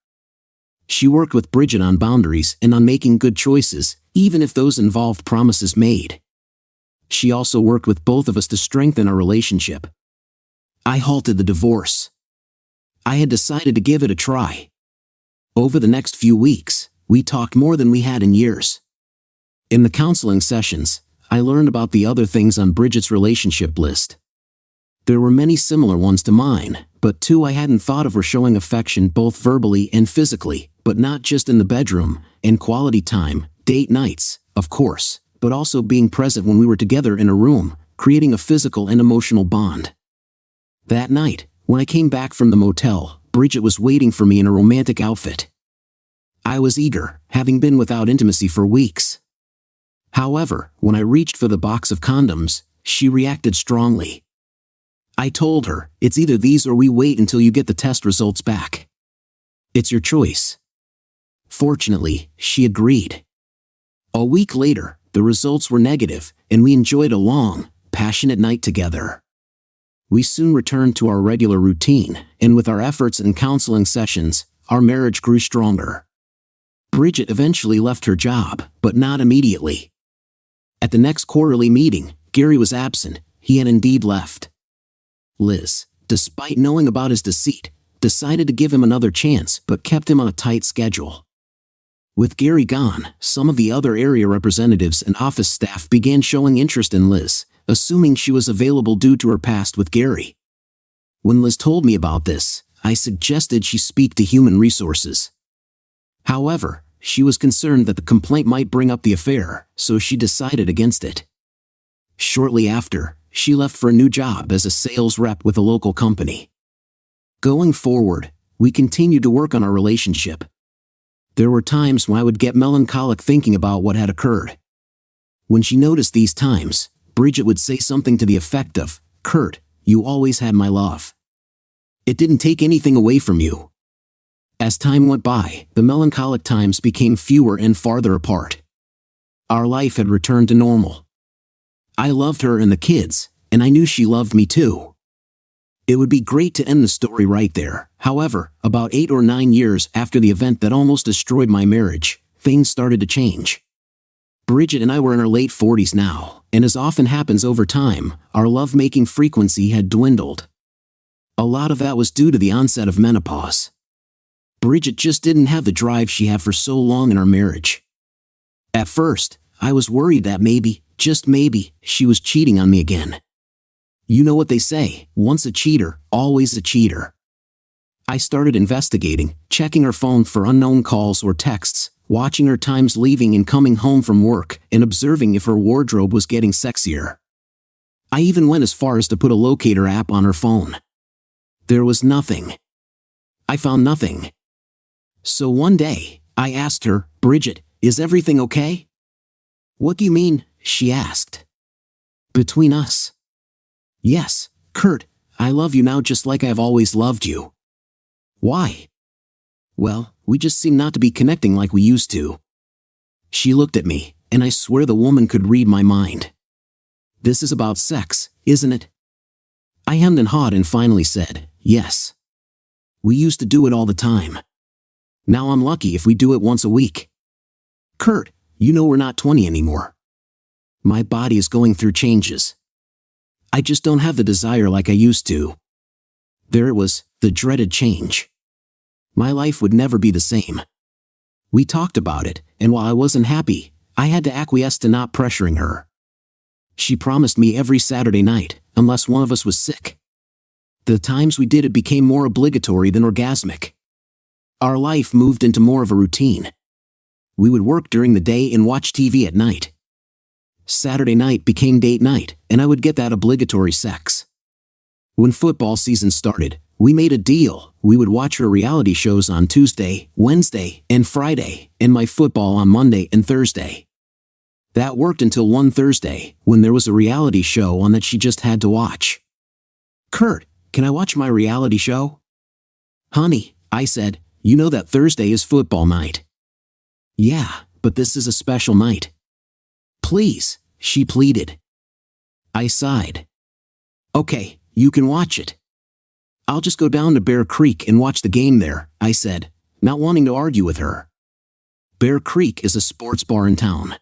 She worked with Bridget on boundaries and on making good choices, even if those involved promises made. She also worked with both of us to strengthen our relationship. I halted the divorce. I had decided to give it a try. Over the next few weeks, we talked more than we had in years. In the counseling sessions, I learned about the other things on Bridget's relationship list. There were many similar ones to mine, but two I hadn't thought of were showing affection both verbally and physically, but not just in the bedroom, and quality time, date nights, of course, but also being present when we were together in a room, creating a physical and emotional bond. That night, when I came back from the motel, Bridget was waiting for me in a romantic outfit. I was eager, having been without intimacy for weeks. However, when I reached for the box of condoms, she reacted strongly. I told her, it's either these or we wait until you get the test results back. It's your choice. Fortunately, she agreed. A week later, the results were negative, and we enjoyed a long, passionate night together. We soon returned to our regular routine, and with our efforts and counseling sessions, our marriage grew stronger. Bridget eventually left her job, but not immediately. At the next quarterly meeting, Gary was absent. He had indeed left. Liz, despite knowing about his deceit, decided to give him another chance but kept him on a tight schedule. With Gary gone, some of the other area representatives and office staff began showing interest in Liz, assuming she was available due to her past with Gary. When Liz told me about this, I suggested she speak to human resources. However, she was concerned that the complaint might bring up the affair, so she decided against it. Shortly after, she left for a new job as a sales rep with a local company. Going forward, we continued to work on our relationship. There were times when I would get melancholic thinking about what had occurred. When she noticed these times, Bridget would say something to the effect of, "Kurt, you always had my love. It didn't take anything away from you." As time went by, the melancholic times became fewer and farther apart. Our life had returned to normal. I loved her and the kids, and I knew she loved me too. It would be great to end the story right there. However, about 8 or 9 years after the event that almost destroyed my marriage, things started to change. Bridget and I were in our late 40s now, and as often happens over time, our lovemaking frequency had dwindled. A lot of that was due to the onset of menopause. Bridget just didn't have the drive she had for so long in our marriage. At first, I was worried that maybe, just maybe, she was cheating on me again. You know what they say, once a cheater, always a cheater. I started investigating, checking her phone for unknown calls or texts, watching her times leaving and coming home from work, and observing if her wardrobe was getting sexier. I even went as far as to put a locator app on her phone. There was nothing. I found nothing. So one day, I asked her, "Bridget, is everything okay?" "What do you mean?" she asked. "Between us." "Yes, Kurt, I love you now just like I've always loved you." "Why?" "Well, we just seem not to be connecting like we used to." She looked at me, and I swear the woman could read my mind. "This is about sex, isn't it?" I hemmed and hawed and finally said, "Yes. We used to do it all the time. Now I'm lucky if we do it once a week." "Kurt, you know we're not 20 anymore. My body is going through changes. I just don't have the desire like I used to." There it was, the dreaded change. My life would never be the same. We talked about it, and while I wasn't happy, I had to acquiesce to not pressuring her. She promised me every Saturday night, unless one of us was sick. The times we did it became more obligatory than orgasmic. Our life moved into more of a routine. We would work during the day and watch TV at night. Saturday night became date night, and I would get that obligatory sex. When football season started, we made a deal. We would watch her reality shows on Tuesday, Wednesday, and Friday, and my football on Monday and Thursday. That worked until one Thursday, when there was a reality show on that she just had to watch. "Kurt, can I watch my reality show?" "Honey," I said, "you know that Thursday is football night." "Yeah, but this is a special night." "Please," she pleaded. I sighed. "Okay, you can watch it." "I'll just go down to Bear Creek and watch the game there," I said, not wanting to argue with her. Bear Creek is a sports bar in town.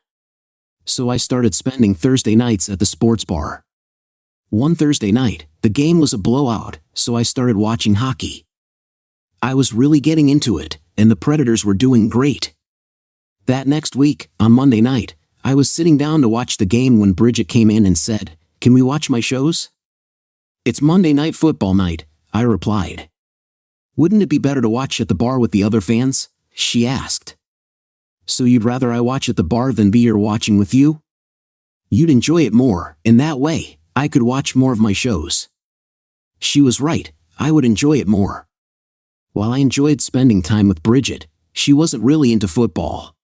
So I started spending Thursday nights at the sports bar. One Thursday night, the game was a blowout, so I started watching hockey. I was really getting into it, and the Predators were doing great. That next week, on Monday night, I was sitting down to watch the game when Bridget came in and said, "Can we watch my shows?" "It's Monday night football night," I replied. "Wouldn't it be better to watch at the bar with the other fans?" she asked. "So you'd rather I watch at the bar than be here watching with you?" "You'd enjoy it more, and that way, I could watch more of my shows." She was right, I would enjoy it more. While I enjoyed spending time with Bridget, she wasn't really into football.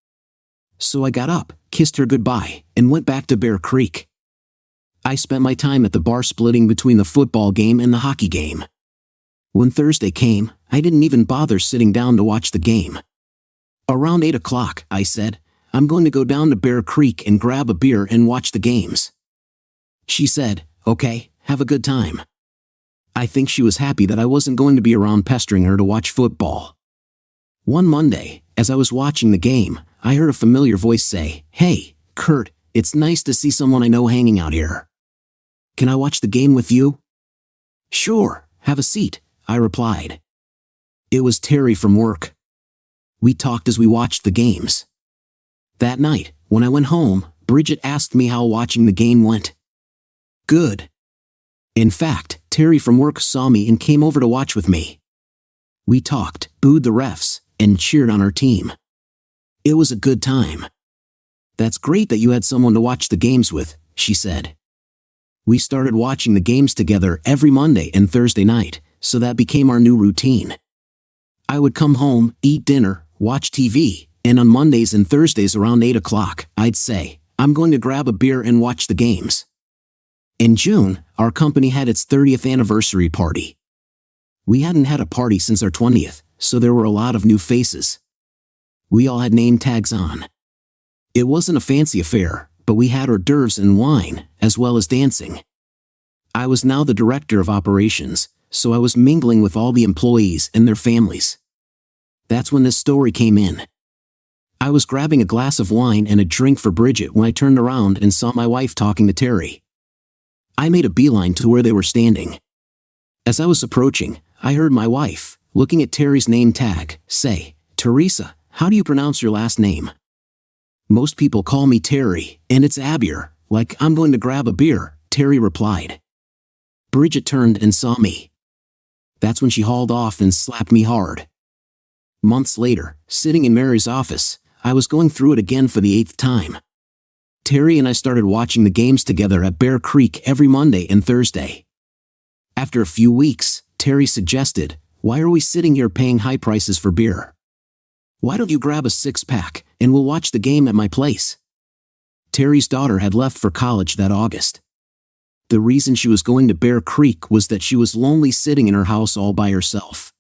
So I got up, kissed her goodbye, and went back to Bear Creek. I spent my time at the bar splitting between the football game and the hockey game. When Thursday came, I didn't even bother sitting down to watch the game. "Around 8 o'clock, I said, "I'm going to go down to Bear Creek and grab a beer and watch the games." She said, "Okay, have a good time." I think she was happy that I wasn't going to be around pestering her to watch football. One Monday, as I was watching the game, I heard a familiar voice say, "Hey, Kurt, it's nice to see someone I know hanging out here. Can I watch the game with you?" "Sure, have a seat," I replied. It was Terry from work. We talked as we watched the games. That night, when I went home, Bridget asked me how watching the game went. "Good." In fact, Terry from work saw me and came over to watch with me. We talked, booed the refs, and cheered on our team. It was a good time. "That's great that you had someone to watch the games with," she said. We started watching the games together every Monday and Thursday night, so that became our new routine. I would come home, eat dinner, watch TV, and on Mondays and Thursdays around 8 o'clock, I'd say, "I'm going to grab a beer and watch the games." In June, our company had its 30th anniversary party. We hadn't had a party since our 20th, so there were a lot of new faces. We all had name tags on. It wasn't a fancy affair, but we had hors d'oeuvres and wine, as well as dancing. I was now the director of operations, so I was mingling with all the employees and their families. That's when this story came in. I was grabbing a glass of wine and a drink for Bridget when I turned around and saw my wife talking to Terry. I made a beeline to where they were standing. As I was approaching, I heard my wife, looking at Terry's name tag, say, "Teresa, how do you pronounce your last name?" "Most people call me Terry, and it's Abier, like I'm going to grab a beer," Terry replied. Bridget turned and saw me. That's when she hauled off and slapped me hard. Months later, sitting in Mary's office, I was going through it again for the 8th time. Terry and I started watching the games together at Bear Creek every Monday and Thursday. After a few weeks, Terry suggested, "Why are we sitting here paying high prices for beer? Why don't you grab a 6-pack, and we'll watch the game at my place?" Terry's daughter had left for college that August. The reason she was going to Bear Creek was that she was lonely sitting in her house all by herself.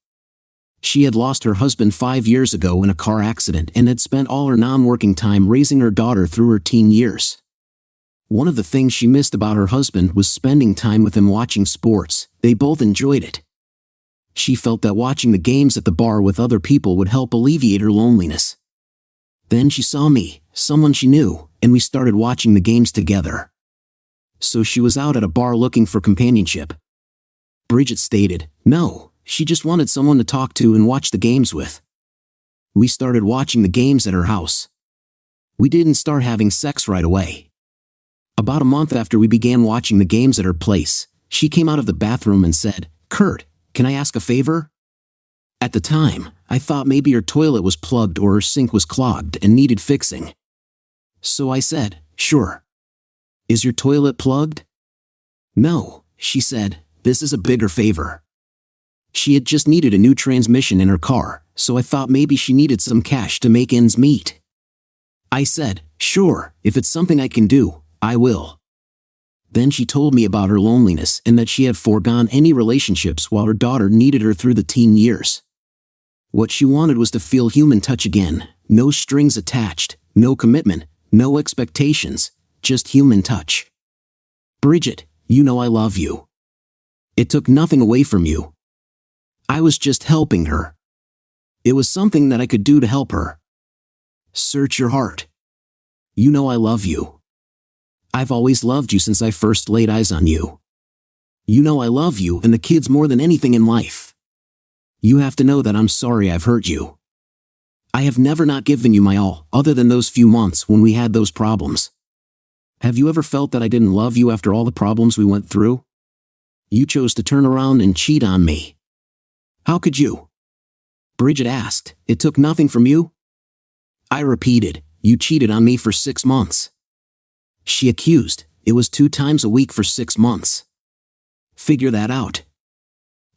She had lost her husband 5 years ago in a car accident and had spent all her non-working time raising her daughter through her teen years. One of the things she missed about her husband was spending time with him watching sports. They both enjoyed it. She felt that watching the games at the bar with other people would help alleviate her loneliness. Then she saw me, someone she knew, and we started watching the games together. So she was out at a bar looking for companionship. Bridget stated, "No, she just wanted someone to talk to and watch the games with." We started watching the games at her house. We didn't start having sex right away. About a month after we began watching the games at her place, she came out of the bathroom and said, "Kurt, can I ask a favor?" At the time, I thought maybe her toilet was plugged or her sink was clogged and needed fixing. So I said, "Sure." "Is your toilet plugged?" "No," she said, "this is a bigger favor." She had just needed a new transmission in her car, so I thought maybe she needed some cash to make ends meet. I said, "Sure, if it's something I can do, I will." Then she told me about her loneliness and that she had foregone any relationships while her daughter needed her through the teen years. What she wanted was to feel human touch again, no strings attached, no commitment, no expectations, just human touch. "Bridget, you know I love you. It took nothing away from you. I was just helping her. It was something that I could do to help her. Search your heart. You know I love you. I've always loved you since I first laid eyes on you. You know I love you and the kids more than anything in life. You have to know that I'm sorry I've hurt you. I have never not given you my all, other than those few months when we had those problems. Have you ever felt that I didn't love you after all the problems we went through? You chose to turn around and cheat on me. How could you?" Bridget asked, "It took nothing from you?" I repeated, "You cheated on me for 6 months." She accused, "It was 2 times a week for 6 months. Figure that out.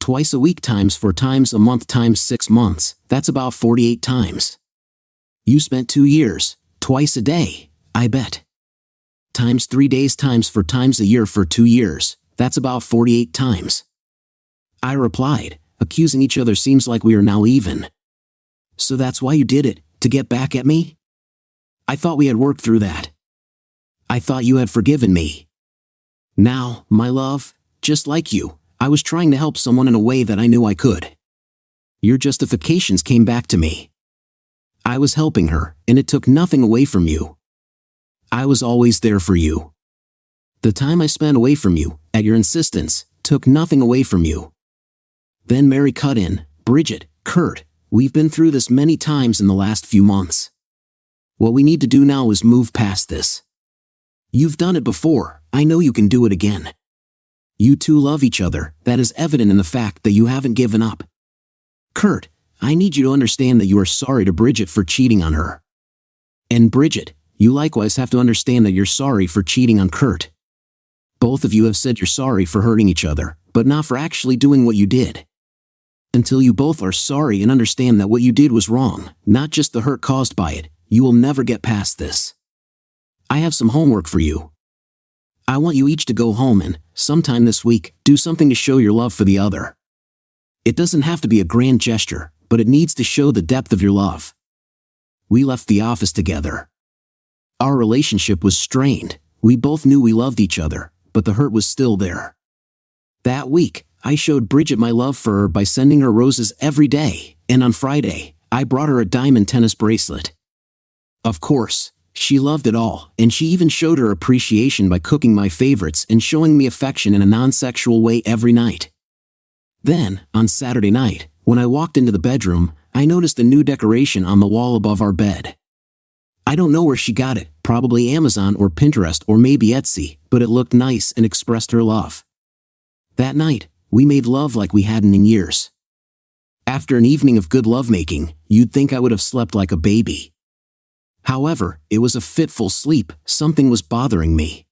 Twice a week times 4 times a month times 6 months, that's about 48 times. You spent 2 years, twice a day, I bet. Times 3 days times 4 times a year for 2 years, that's about 48 times. I replied, "Accusing each other seems like we are now even. So that's why you did it, to get back at me? I thought we had worked through that. I thought you had forgiven me. Now, my love, just like you, I was trying to help someone in a way that I knew I could. Your justifications came back to me. I was helping her, and it took nothing away from you. I was always there for you. The time I spent away from you, at your insistence, took nothing away from you." Then Mary cut in, "Bridget, Kurt, we've been through this many times in the last few months. What we need to do now is move past this. You've done it before, I know you can do it again. You two love each other, that is evident in the fact that you haven't given up. Kurt, I need you to understand that you are sorry to Bridget for cheating on her. And Bridget, you likewise have to understand that you're sorry for cheating on Kurt. Both of you have said you're sorry for hurting each other, but not for actually doing what you did. Until you both are sorry and understand that what you did was wrong, not just the hurt caused by it, you will never get past this. I have some homework for you. I want you each to go home and, sometime this week, do something to show your love for the other. It doesn't have to be a grand gesture, but it needs to show the depth of your love." We left the office together. Our relationship was strained. We both knew we loved each other, but the hurt was still there. That week, I showed Bridget my love for her by sending her roses every day, and on Friday, I brought her a diamond tennis bracelet. Of course, she loved it all, and she even showed her appreciation by cooking my favorites and showing me affection in a non-sexual way every night. Then, on Saturday night, when I walked into the bedroom, I noticed a new decoration on the wall above our bed. I don't know where she got it, probably Amazon or Pinterest or maybe Etsy, but it looked nice and expressed her love. That night, we made love like we hadn't in years. After an evening of good lovemaking, you'd think I would have slept like a baby. However, it was a fitful sleep, something was bothering me.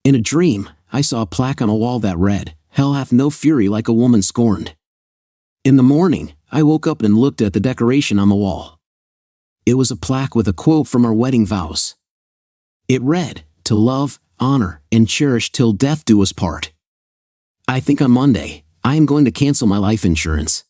In a dream, I saw a plaque on a wall that read, "Hell hath no fury like a woman scorned." In the morning, I woke up and looked at the decoration on the wall. It was a plaque with a quote from our wedding vows. It read, "To love, honor, and cherish till death do us part." I think on Monday, I am going to cancel my life insurance.